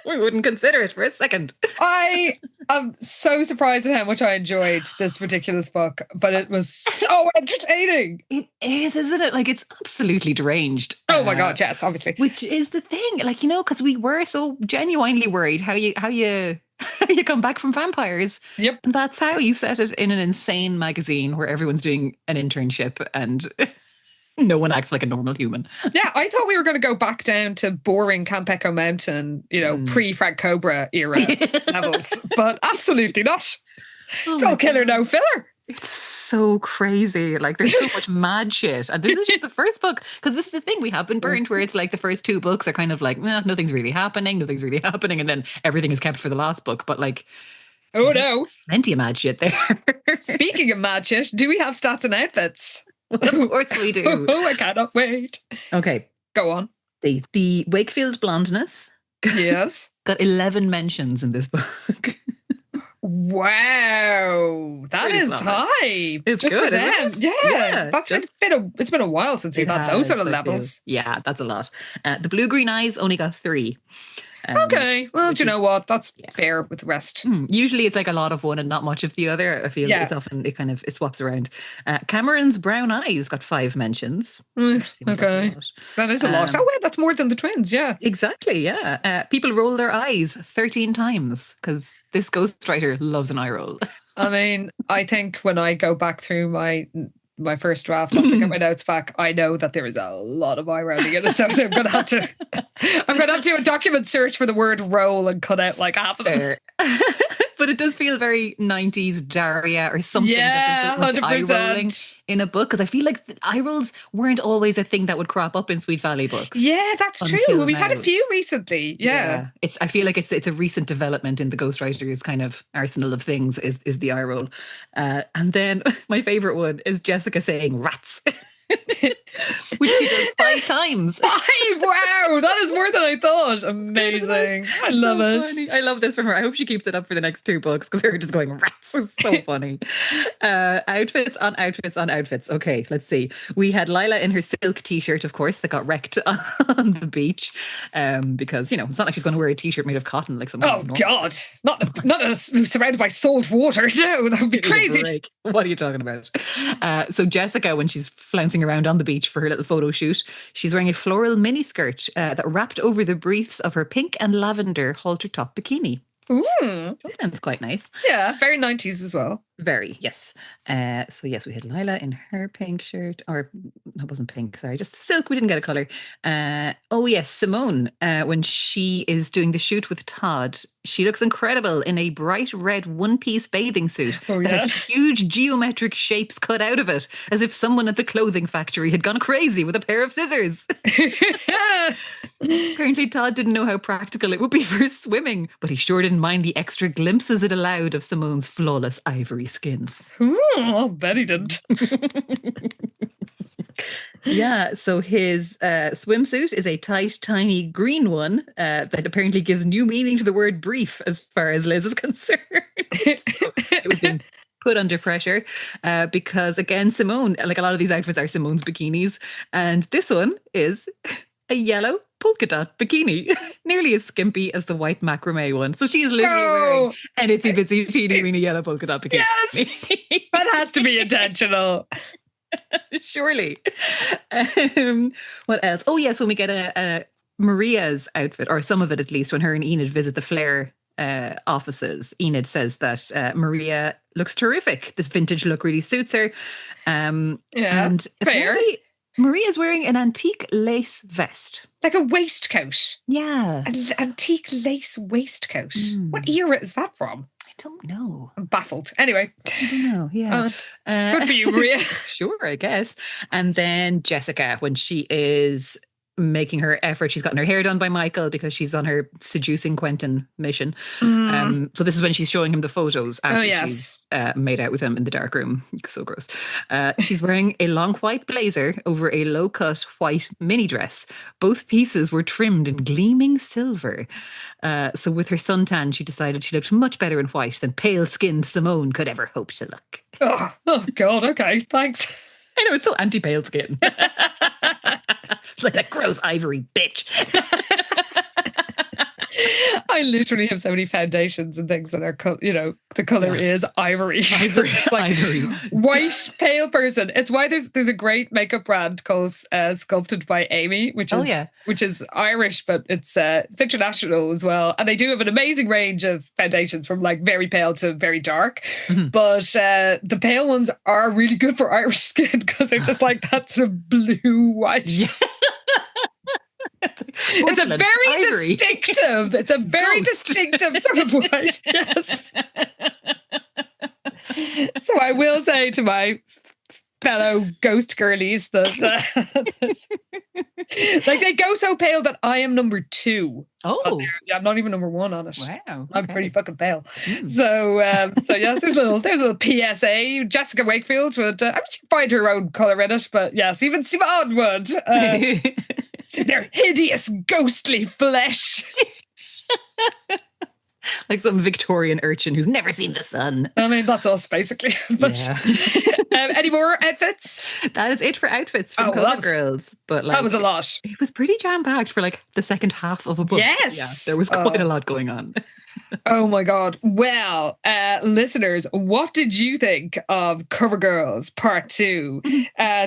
We wouldn't consider it for a second. I am so surprised at how much I enjoyed this ridiculous book, but it was so entertaining. It is, isn't it? Like, it's absolutely deranged. Oh my God, yes, obviously. Which is the thing, like, you know, because we were so genuinely worried how you come back from vampires. Yep. And that's how you set it in an insane magazine where everyone's doing an internship and no one acts like a normal human. Yeah, I thought we were going to go back down to boring Camp Echo Mountain, you know, pre-Frank Cobra era levels, but absolutely not. It's all killer, no filler. It's so crazy. Like, there's so much mad shit. And this is just the first book, because this is the thing, we have been burned where it's like the first 2 books are kind of like, nothing's really happening. And then everything is kept for the last book. But like, oh no. Plenty of mad shit there. Speaking of mad shit, do we have stats and outfits? Of course we do. Oh, I cannot wait. Okay. Go on. The Wakefield blondness. Yes. Got 11 mentions in this book. Wow, that is high. It's just good, for them. Yeah, it's been a while since we've had those sort of levels. Yeah, that's a lot. The blue green eyes only got 3. Okay, well, do you know what? That's fair with the rest. Usually it's like a lot of one and not much of the other. I feel it's often it swaps around. Cameron's brown eyes got 5 mentions. Okay, that is a lot. Oh wait, that's more than the twins. Yeah, exactly. Yeah, people roll their eyes 13 times because this ghostwriter loves an eye roll. I mean, I think when I go back through my first draft after I get my notes back, I know that there is a lot of eye rounding in it. So I'm going to have to do a document search for the word roll and cut out like half of them. But it does feel very 90s Daria or something. Yeah, that 100%. Eye rolling in a book, because I feel like the eye rolls weren't always a thing that would crop up in Sweet Valley books. Yeah, that's true. We've had a few recently. Yeah. I feel like it's a recent development in the ghostwriter's kind of arsenal of things is the eye roll. And then my favourite one is Jessica saying rats. Which she does 5 times. 5? Wow, that is more than I thought. Amazing. I love it. Funny. I love this from her. I hope she keeps it up for the next 2 books because they're just going rats. It's so funny. Outfits on outfits on outfits. Okay, let's see. We had Lila in her silk t-shirt, of course, that got wrecked on the beach. Because, you know, it's not like she's going to wear a t-shirt made of cotton like some. Oh God, not surrounded by salt water. No, that would be crazy. What are you talking about? So Jessica, when she's flouncing around on the beach for her little photo shoot, she's wearing a floral miniskirt that wrapped over the briefs of her pink and lavender halter top bikini. Ooh. That sounds quite nice. Yeah, very 90s as well. Very, yes. So yes, we had Lila in her pink shirt, or that wasn't pink, sorry, just silk. We didn't get a colour. Oh yes, Simone, when she is doing the shoot with Todd, she looks incredible in a bright red one-piece bathing suit that has huge geometric shapes cut out of it, as if someone at the clothing factory had gone crazy with a pair of scissors. Apparently Todd didn't know how practical it would be for swimming, but he sure didn't mind the extra glimpses it allowed of Simone's flawless ivory skin. I'll bet he didn't. Yeah, so his swimsuit is a tight, tiny green one that apparently gives new meaning to the word brief as far as Liz is concerned. So it was being put under pressure because, again, Simone, like a lot of these outfits are Simone's bikinis. And this one is a yellow polka dot bikini, nearly as skimpy as the white macrame one. So she is literally wearing an itsy bitsy teeny weeny yellow polka dot bikini. Yes! That has to be intentional. Surely. What else? Oh, yes, when we get a Maria's outfit, or some of it at least, when her and Enid visit the Flair offices, Enid says that Maria looks terrific. This vintage look really suits her. And fair. Maria's wearing an antique lace vest. Like a waistcoat. Yeah. An antique lace waistcoat. What era is that from? I don't know. I'm baffled. Anyway. I don't know. Yeah. Good for you, Maria. Sure, I guess. And then Jessica, when she is making her effort, she's gotten her hair done by Michael because she's on her seducing Quentin mission. So this is when she's showing him the photos after she's made out with him in the dark room. So gross. She's wearing a long white blazer over a low-cut white mini dress. Both pieces were trimmed in gleaming silver. So with her suntan, she decided she looked much better in white than pale-skinned Simone could ever hope to look. Oh God, okay, thanks. I know, it's so anti-pale skin. Like that gross ivory bitch. I literally have so many foundations and things that are, the color is ivory. Ivory. White, pale person. It's why there's a great makeup brand called Sculpted by Amy, which is Irish, but it's international as well. And they do have an amazing range of foundations from like very pale to very dark. But the pale ones are really good for Irish skin because they're just like that sort of blue white. Yeah. It's a very distinctive. It's a very distinctive sort of white. Yes. So I will say to my fellow ghost girlies that like they go so pale that I am number 2. Oh, yeah, I'm not even number 1 on it. Wow, okay. I'm pretty fucking pale. So yes, there's a little PSA. Jessica Wakefield would. I mean, she'd find her own color in it, but yes, even Simone would. Their hideous, ghostly flesh. Like some Victorian urchin who's never seen the sun. I mean, that's us, basically. But any more outfits? That is it for outfits from Cover Girls. But like, that was a lot. It was pretty jam-packed for like the second half of a book. Yes. Yeah, there was quite a lot going on. Oh my God. Well, listeners, what did you think of Cover Girls Part 2? Did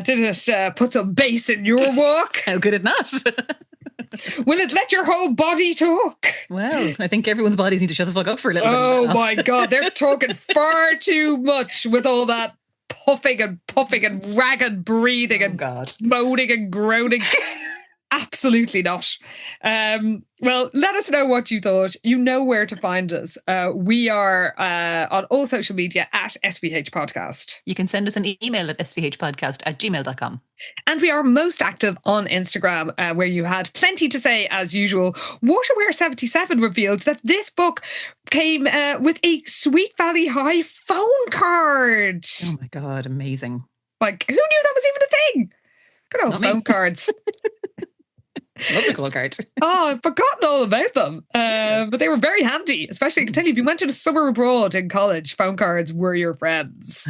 it put some bass in your walk? How could it not? Will it let your whole body talk? Well, I think everyone's bodies need to shut the fuck up for a little bit. Oh my God, they're talking far too much with all that puffing and ragged breathing and moaning and groaning. Absolutely not. Well, let us know what you thought. You know where to find us. We are on all social media at SVH Podcast. You can send us an email at svhpodcast@gmail.com. And we are most active on Instagram, where you had plenty to say as usual. Waterware77 revealed that this book came with a Sweet Valley High phone card. Oh my God, amazing. Like, who knew that was even a thing? Good old phone cards. Love the call card. Oh, I've forgotten all about them. But they were very handy, especially I can tell you if you went to the summer abroad in college, phone cards were your friends.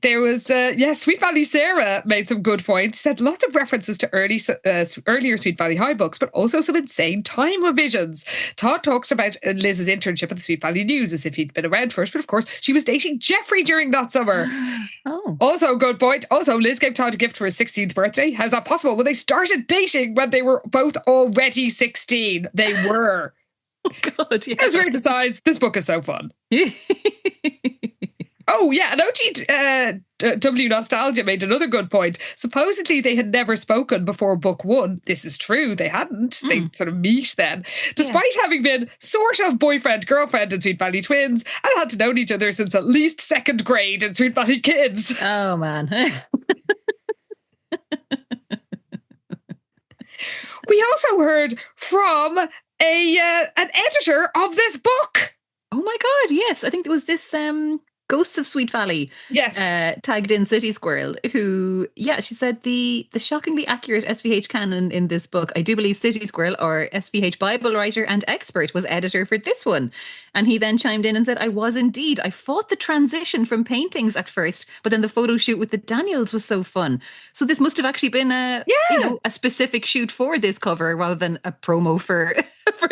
There was, Sweet Valley Sarah made some good points. She said lots of references to earlier Sweet Valley High books, but also some insane time revisions. Todd talks about Liz's internship at the Sweet Valley News as if he'd been around first, but of course she was dating Jeffrey during that summer. Oh. Also, good point. Also, Liz gave Todd a gift for his 16th birthday. How's that possible? Well, they started dating when they were both already 16. They were. Oh, God, yeah. As weird decides, this book is so fun. Oh, yeah, and OGW Nostalgia made another good point. Supposedly they had never spoken before book 1. This is true, they hadn't. They sort of meet then. Despite having been sort of boyfriend-girlfriend in Sweet Valley Twins and had known each other since at least 2nd grade in Sweet Valley Kids. Oh, man. We also heard from an editor of this book. Oh, my God, yes. I think it was this... Ghosts of Sweet Valley. Yes. Tagged in City Squirrel, who, she said the shockingly accurate SVH canon in this book. I do believe City Squirrel, or SVH Bible writer and expert, was editor for this one. And he then chimed in and said, I was indeed. I fought the transition from paintings at first, but then the photo shoot with the Daniels was so fun. So this must have actually been a specific shoot for this cover rather than a promo for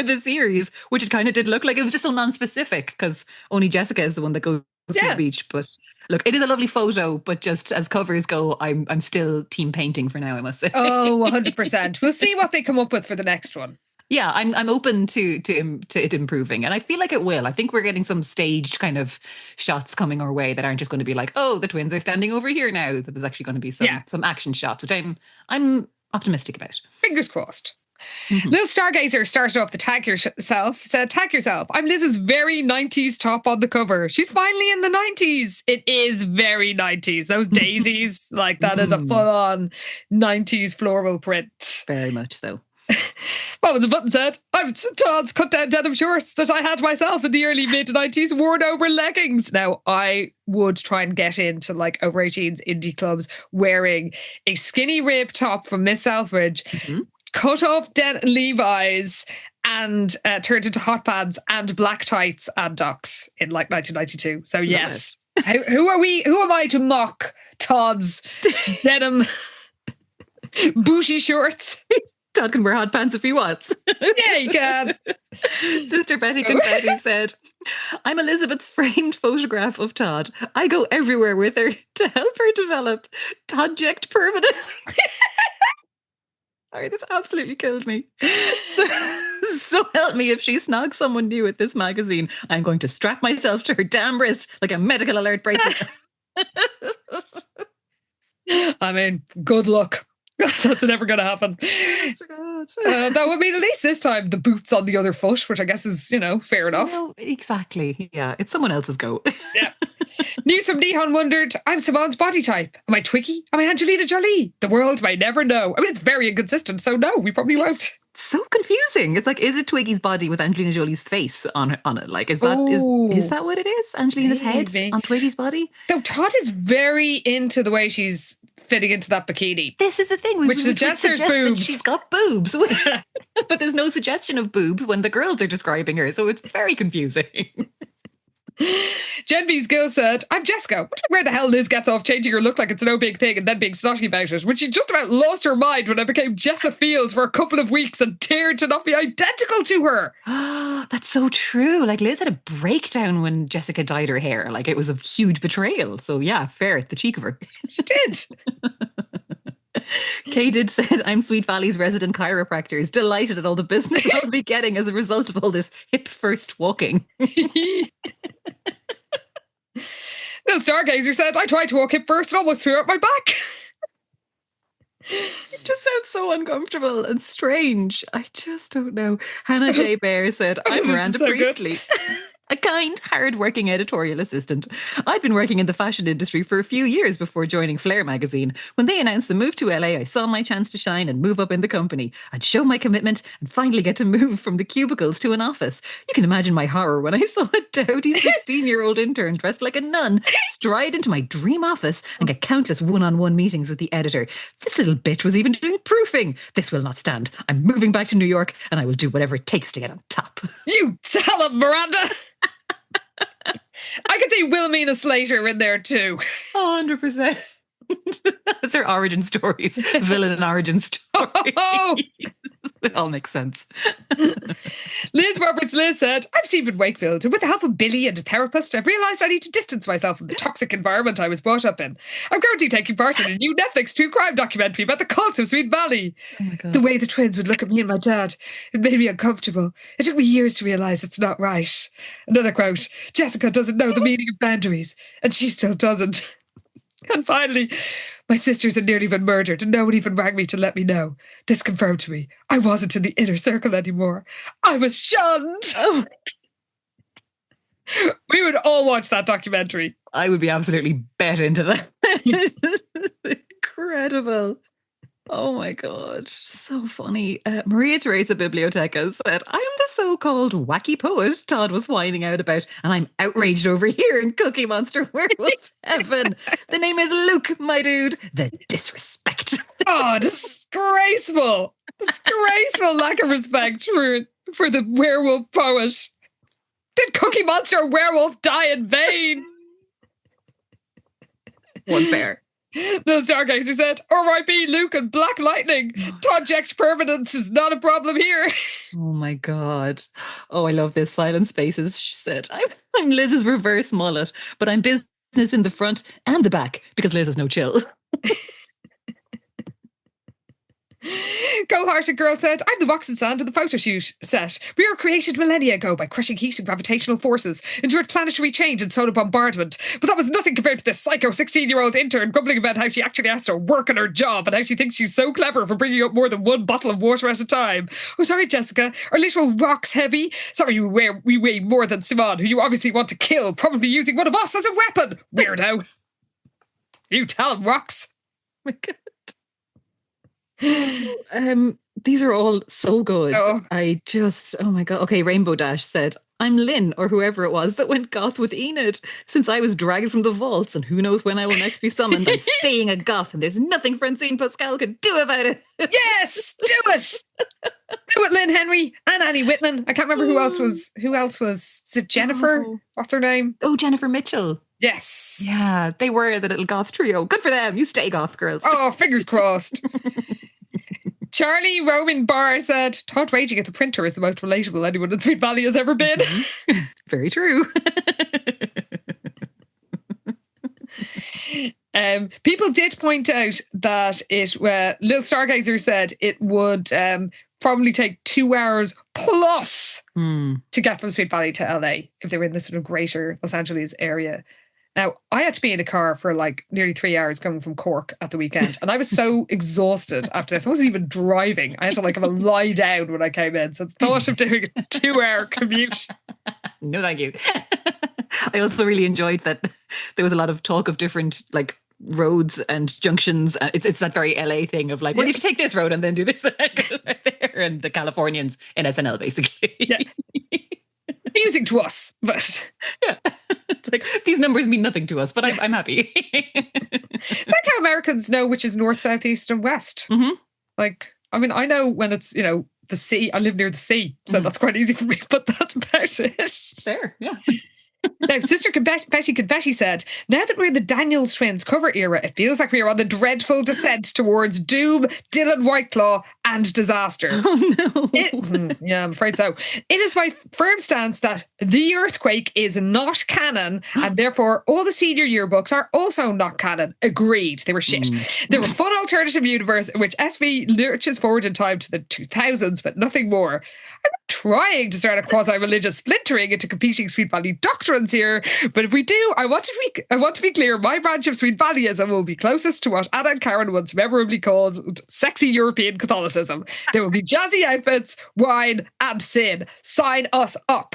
the series, which it kind of did look like. It was just so non-specific because only Jessica is the one that goes to the beach. But look, it is a lovely photo, but just as covers go, I'm still team painting for now, I must say. Oh, 100%. We'll see what they come up with for the next one. Yeah, I'm open to it improving, and I feel like it will. I think we're getting some staged kind of shots coming our way that aren't just going to be like, oh, the twins are standing over here now. That there's actually going to be some action shots, which I'm optimistic about. Fingers crossed. Little Stargazer started off the tag yourself, said, tag yourself. I'm Liz's very 90s top on the cover. She's finally in the 90s. It is very 90s. Those daisies, like that is a full-on 90s floral print. Very much so. Well, the button said, I've Todd's cut down denim shorts that I had myself in the early mid-90s worn over leggings. Now, I would try and get into like over 18s indie clubs wearing a skinny rib top from Miss Selfridge, cut off Levi's, and turned into hot pants and black tights and ducks in like 1992. So yes, who am I to mock Todd's denim booty shorts? Todd can wear hot pants if he wants. Yeah, you can. Sister Betty Confetti said, I'm Elizabeth's framed photograph of Todd. I go everywhere with her to help her develop Toddject permanent. Sorry, this absolutely killed me. So help me if she snogs someone new at this magazine. I'm going to strap myself to her damn wrist like a medical alert bracelet. I mean, good luck. That's never going to happen. That would mean at least this time the boots on the other foot, which I guess is, fair enough. Exactly. Yeah, it's someone else's go. Yeah. News from Nihon wondered, I'm Simone's body type. Am I Twiggy? Am I Angelina Jolie? The world may never know. I mean, it's very inconsistent, so no, we probably won't. So confusing. It's like, is it Twiggy's body with Angelina Jolie's face on it? Like, is that what it is? Angelina's head on Twiggy's body? So Todd is very into the way she's fitting into that bikini. This is the thing. Which suggests there's boobs. She's got boobs. But there's no suggestion of boobs when the girls are describing her. So it's very confusing. Jen B's Gill said, I'm Jessica. Wonder where the hell Liz gets off changing her look like it's no big thing and then being snotty about it, when she just about lost her mind when I became Jessa Fields for a couple of weeks and dared to not be identical to her. That's so true. Like, Liz had a breakdown when Jessica dyed her hair. Like, it was a huge betrayal. So yeah, fair, the cheek of her. She did. Kay did said, I'm Sweet Valley's resident chiropractor, is delighted at all the business I'll be getting as a result of all this hip first walking. Little Stargazer said, I tried to walk hip first and almost threw out my back. It just sounds so uncomfortable and strange. I just don't know. Hannah J. Bear said, I'm Miranda Priestley. A kind, hard-working editorial assistant. I'd been working in the fashion industry for a few years before joining Flair magazine. When they announced the move to LA, I saw my chance to shine and move up in the company. I'd show my commitment and finally get to move from the cubicles to an office. You can imagine my horror when I saw a dowdy 16-year-old intern dressed like a nun stride into my dream office and get countless one-on-one meetings with the editor. This little bitch was even doing proofing. This will not stand. I'm moving back to New York and I will do whatever it takes to get on top. You tell him, Miranda. I could see Wilhelmina Slater in there too. 100%. That's their origin stories. Villain and origin stories. Oh. It all makes sense. Liz Roberts said, I'm Stephen Wakefield, and with the help of Billy and a therapist, I've realised I need to distance myself from the toxic environment I was brought up in. I'm currently taking part in a new Netflix true crime documentary about the cult of Sweet Valley. Oh my God. The way the twins would look at me and my dad, it made me uncomfortable. It took me years to realise it's not right. Another quote, Jessica doesn't know the meaning of boundaries, and she still doesn't. And finally, my sisters had nearly been murdered and no one even rang me to let me know. This confirmed to me I wasn't in the inner circle anymore. I was shunned. Oh. We would all watch that documentary. I would be absolutely bet into that. Incredible. Oh my God. So funny. Maria Teresa Biblioteca said, I'm the so-called wacky poet Todd was whining out about, and I'm outraged over here in Cookie Monster Werewolf Heaven. The name is Luke, my dude. The disrespect. Oh, disgraceful. Disgraceful lack of respect for the werewolf poet. Did Cookie Monster Werewolf die in vain? One bear. The Stargazer said, R.I.P. Luke and Black Lightning. Project permanence is not a problem here. Oh my God. Oh, I love this. Silent Spaces. She said, I'm Liz's reverse mullet, but I'm business in the front and the back because Liz has no chill. Go-hearted girl said, I'm the box and sand of the photo shoot set. We were created millennia ago by crushing heat and gravitational forces, endured planetary change and solar bombardment. But that was nothing compared to this psycho 16-year-old intern grumbling about how she actually has to work on her job and how she thinks she's so clever for bringing up more than one bottle of water at a time. Oh, sorry, Jessica. Our literal rock's heavy. Sorry, we weigh more than Simon, who you obviously want to kill, probably using one of us as a weapon. Weirdo. You tell him, Rocks. Oh my God. These are all so good. Oh my God. Okay, Rainbow Dash said, I'm Lynn, or whoever it was that went goth with Enid. Since I was dragged from the vaults, and who knows when I will next be summoned, I'm staying a goth, and there's nothing Francine Pascal can do about it. Yes, do it. Do it, Lynn Henry and Annie Whitman. I can't remember who else was. Is it Jennifer? Oh. What's her name? Oh, Jennifer Mitchell. Yes. Yeah, they were the little goth trio. Good for them. You stay goth, girls. Oh, fingers crossed. Charlie Roman Barr said, Todd raging at the printer is the most relatable anyone in Sweet Valley has ever been. Mm-hmm. Very true. People did point out that Lil Stargazer said it would probably take 2 hours plus to get from Sweet Valley to LA if they were in this sort of greater Los Angeles area. Now, I had to be in a car for like nearly 3 hours coming from Cork at the weekend. And I was so exhausted after this. I wasn't even driving. I had to like have a lie down when I came in. So the thought of doing a 2-hour commute. No, thank you. I also really enjoyed that there was a lot of talk of different like roads and junctions. It's that very LA thing of like, well, if you take this road and then do this there, and the Californians in SNL, basically. Yeah. Amusing to us, but yeah, it's like these numbers mean nothing to us, but I'm happy. It's like how Americans know which is north, south, east, and west. Mm-hmm. Like, I mean, I know when it's the sea. I live near the sea, so that's quite easy for me. But that's about it. Fair, yeah. Now, Sister Betty Confetti said, now that we're in the Daniels twins cover era, it feels like we are on the dreadful descent towards doom, Dylan Whiteclaw, and disaster. Oh, no. Yeah, I'm afraid so. It is my firm stance that The Earthquake is not canon, and therefore all the senior yearbooks are also not canon. Agreed. They were shit. They were a fun alternative universe in which SV lurches forward in time to the 2000s, but nothing more. I'm not trying to start a quasi-religious splintering into competing Sweet Valley doctrines here, but if we do, I want to be clear, my branch of Sweet Valleyism will be closest to what Anna and Karen once memorably called sexy European Catholicism. There will be jazzy outfits, wine, and sin. Sign us up.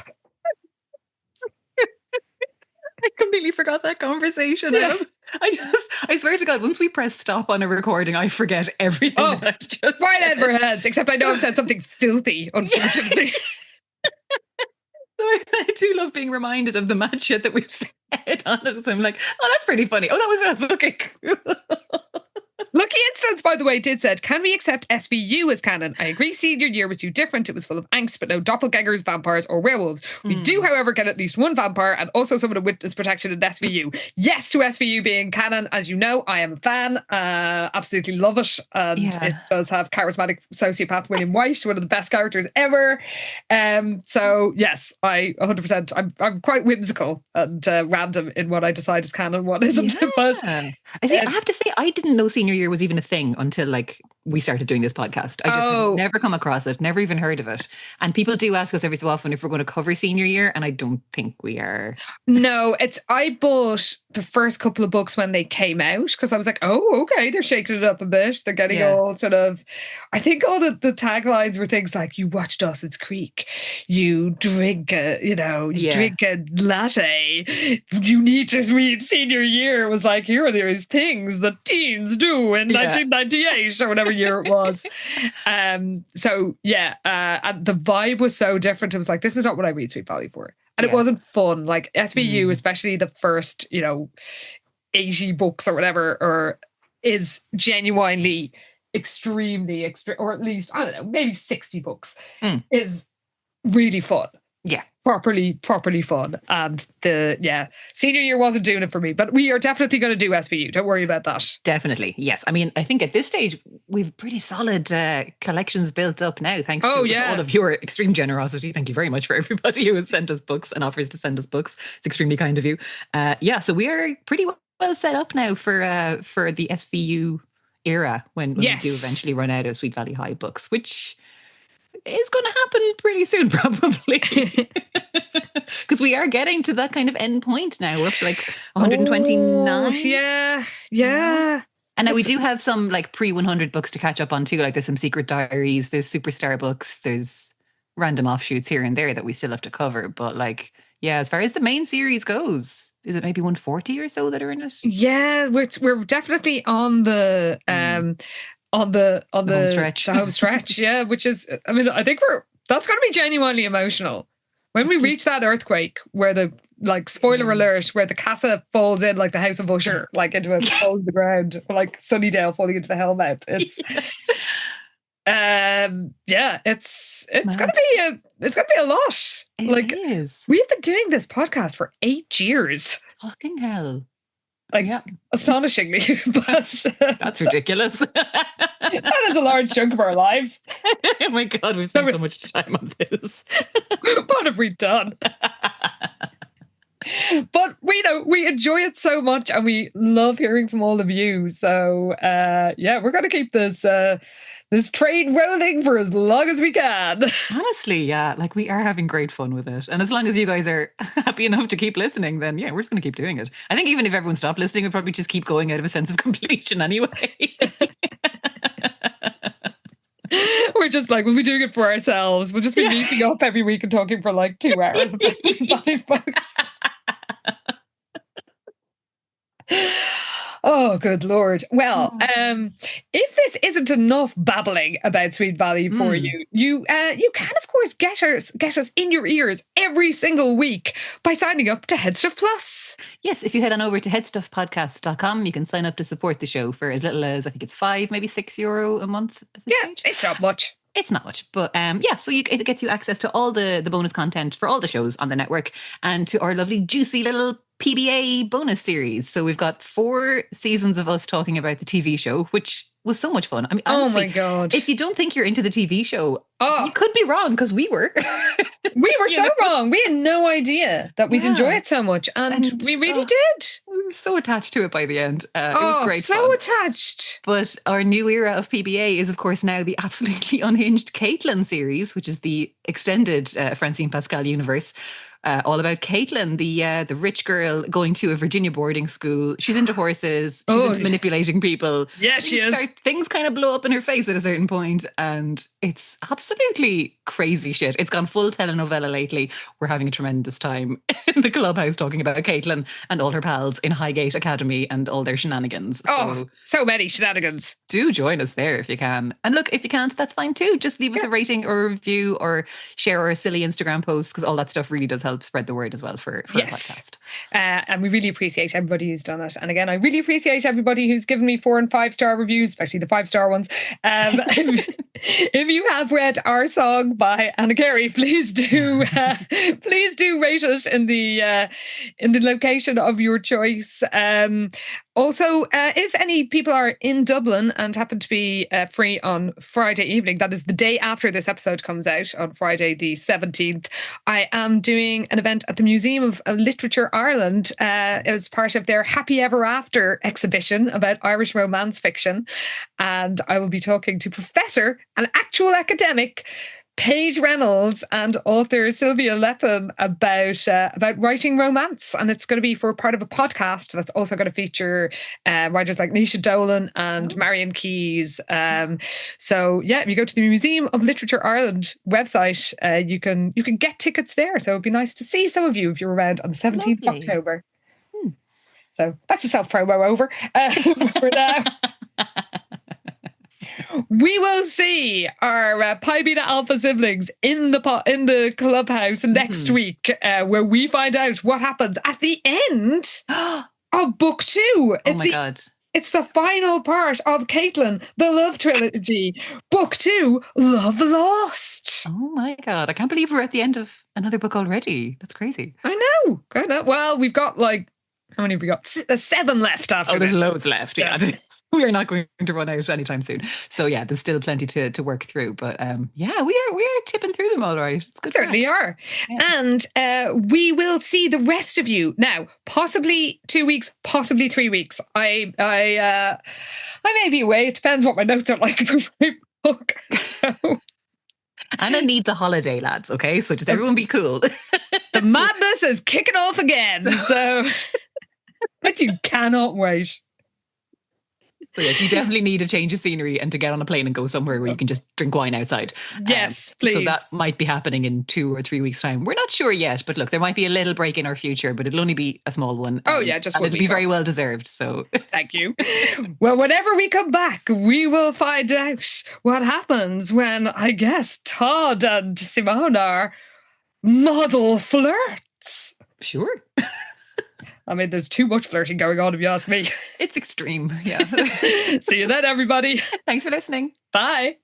I completely forgot that conversation. Yeah. I swear to God, once we press stop on a recording, I forget everything that I've just right said. out of our heads, except I know I've said something filthy, unfortunately. I do love being reminded of the mad shit that we've said on it. I'm like, oh, that's pretty funny. Oh, that was okay, cool. Lucky Instance, by the way, did said, can we accept SVU as canon? I agree senior year was too different. It was full of angst, but no doppelgangers, vampires, or werewolves. We do, however, get at least one vampire and also someone of witness protection in SVU. Yes to SVU being canon. As you know, I am a fan. Absolutely love it. And it does have charismatic sociopath William White, one of the best characters ever. So, yes, I 100%. I'm quite whimsical and random in what I decide is canon, what isn't. Yeah. But I have to say, I didn't know senior year was even a thing until like we started doing this podcast. I just had never come across it, never even heard of it. And people do ask us every so often if we're going to cover senior year, and I don't think we are. No, I bought the first couple of books when they came out because I was like, oh, okay, they're shaking it up a bit. They're getting all sort of, I think all the taglines were things like, you watch Dawson's Creek, you drink drink a latte, you need to read senior year. It was like, here are these things that teens do in 1998 or whatever year it was. So yeah, and the vibe was so different. It was like, this is not what I read Sweet Valley for. And it wasn't fun. Like SVU, especially the first, 80 books or whatever, or is genuinely extremely or at least, I don't know, maybe 60 books is really fun. Yeah. Properly fun. And senior year wasn't doing it for me, but we are definitely going to do SVU. Don't worry about that. Definitely. Yes. I mean, I think at this stage, we've pretty solid collections built up now, thanks to all of your extreme generosity. Thank you very much for everybody who has sent us books and offers to send us books. It's extremely kind of you. So we are pretty well set up now for the SVU era when we do eventually run out of Sweet Valley High books, which is going to happen pretty soon, probably. Because we are getting to that kind of end point now. We're up to like 129. Yeah. And now we do have some like pre-100 books to catch up on too. Like there's some Secret Diaries, there's Superstar books, there's random offshoots here and there that we still have to cover. But like, yeah, as far as the main series goes, is it maybe 140 or so that are in it? Yeah, we're definitely on the home stretch, yeah, which is, I mean, I think that's going to be genuinely emotional when we reach that earthquake where the, like, spoiler alert, where the casa falls in like the House of Usher, like into a hole in the ground, or like Sunnydale falling into the Hellmouth. It's it's gonna be a lot. It is. We've been doing this podcast for 8 years. Fucking hell. Like, astonishingly, but that's ridiculous. That is a large chunk of our lives. Oh my God, we've spent so much time on this. What have we done? But we enjoy it so much, and we love hearing from all of you. So we're going to keep this train rolling for as long as we can. Honestly, yeah, like we are having great fun with it. And as long as you guys are happy enough to keep listening, then yeah, we're just going to keep doing it. I think even if everyone stopped listening, we'd probably just keep going out of a sense of completion anyway. We're just like, we'll be doing it for ourselves. We'll just be meeting up every week and talking for like 2 hours about Sweet Valley books. Oh, good Lord. Well, if this isn't enough babbling about Sweet Valley for you, you can, of course, get us in your ears every single week by signing up to HeadStuff Plus. Yes, if you head on over to headstuffpodcast.com, you can sign up to support the show for as little as, I think it's €5, maybe €6 a month. Stage. It's not much. It's not much, but so it gets you access to all the bonus content for all the shows on the network and to our lovely juicy little PBA bonus series. So we've got 4 seasons of us talking about the TV show, which was so much fun. I mean, honestly, oh my God. If you don't think you're into the TV show, you could be wrong, because we were. We were so wrong. We had no idea that we'd enjoy it so much. And we really did. We were so attached to it by the end. It was great so fun. Attached. But our new era of PBA is, of course, now the absolutely unhinged Caitlin series, which is the extended Francine Pascal universe. All about Caitlin, the rich girl going to a Virginia boarding school. She's into horses. She's into manipulating people. Yeah, she is. Things kind of blow up in her face at a certain point, and it's absolutely crazy shit. It's gone full telenovela lately. We're having a tremendous time in the clubhouse talking about Caitlin and all her pals in Highgate Academy and all their shenanigans. So many shenanigans. Do join us there if you can. And look, if you can't, that's fine too. Just leave us a rating or a review or share our silly Instagram posts, because all that stuff really does help spread the word as well for a podcast. And we really appreciate everybody who's done it. And again, I really appreciate everybody who's given me 4 and 5-star reviews, especially the 5-star ones. If you have read our song by Anna Carey, please do rate it in the location of your choice. Also, if any people are in Dublin and happen to be free on Friday evening, that is the day after this episode comes out, on Friday the 17th, I am doing an event at the Museum of Literature Ireland as part of their Happy Ever After exhibition about Irish romance fiction. And I will be talking to Professor, an actual academic, Paige Reynolds, and author Sylvia Lethem about writing romance. And it's going to be for part of a podcast that's also going to feature writers like Nisha Dolan and Marion Keyes. So yeah, if you go to the Museum of Literature Ireland website, you can get tickets there. So it'd be nice to see some of you if you're around on the 17th of October. So that's a self-promo over for now. We will see our Pi Beta Alpha siblings in the clubhouse next week, where we find out what happens at the end of book 2. Oh my God. It's the final part of Caitlin, the Love Trilogy. Book 2, Love Lost. Oh my God. I can't believe we're at the end of another book already. That's crazy. I know. Well, we've got how many have we got? 7 left after there's this. Loads left. Yeah. We are not going to run out anytime soon. So yeah, there's still plenty to work through. But we are tipping through them all right. It's good. Certainly are. Yeah. And we will see the rest of you now. Possibly 2 weeks, possibly 3 weeks. I may be away. It depends what my notes are like for my book. So. Anna needs a holiday, lads. Okay, so just everyone be cool. The madness is kicking off again. So, but you cannot wait. So yes, you definitely need a change of scenery and to get on a plane and go somewhere where you can just drink wine outside. Yes, please. So that might be happening in 2 or 3 weeks' time. We're not sure yet, but look, there might be a little break in our future, but it'll only be a small one. Just it'll be very well deserved. So thank you. Well, whenever we come back, we will find out what happens when, I guess, Todd and Simone are model flirts. Sure. I mean, there's too much flirting going on, if you ask me. It's extreme, yeah. See you then, everybody. Thanks for listening. Bye.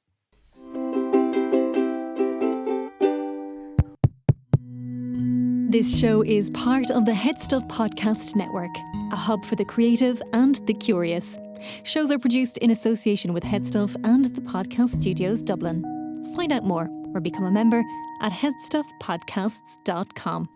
This show is part of the HeadStuff Podcast Network, a hub for the creative and the curious. Shows are produced in association with HeadStuff and the Podcast Studios Dublin. Find out more or become a member at headstuffpodcasts.com.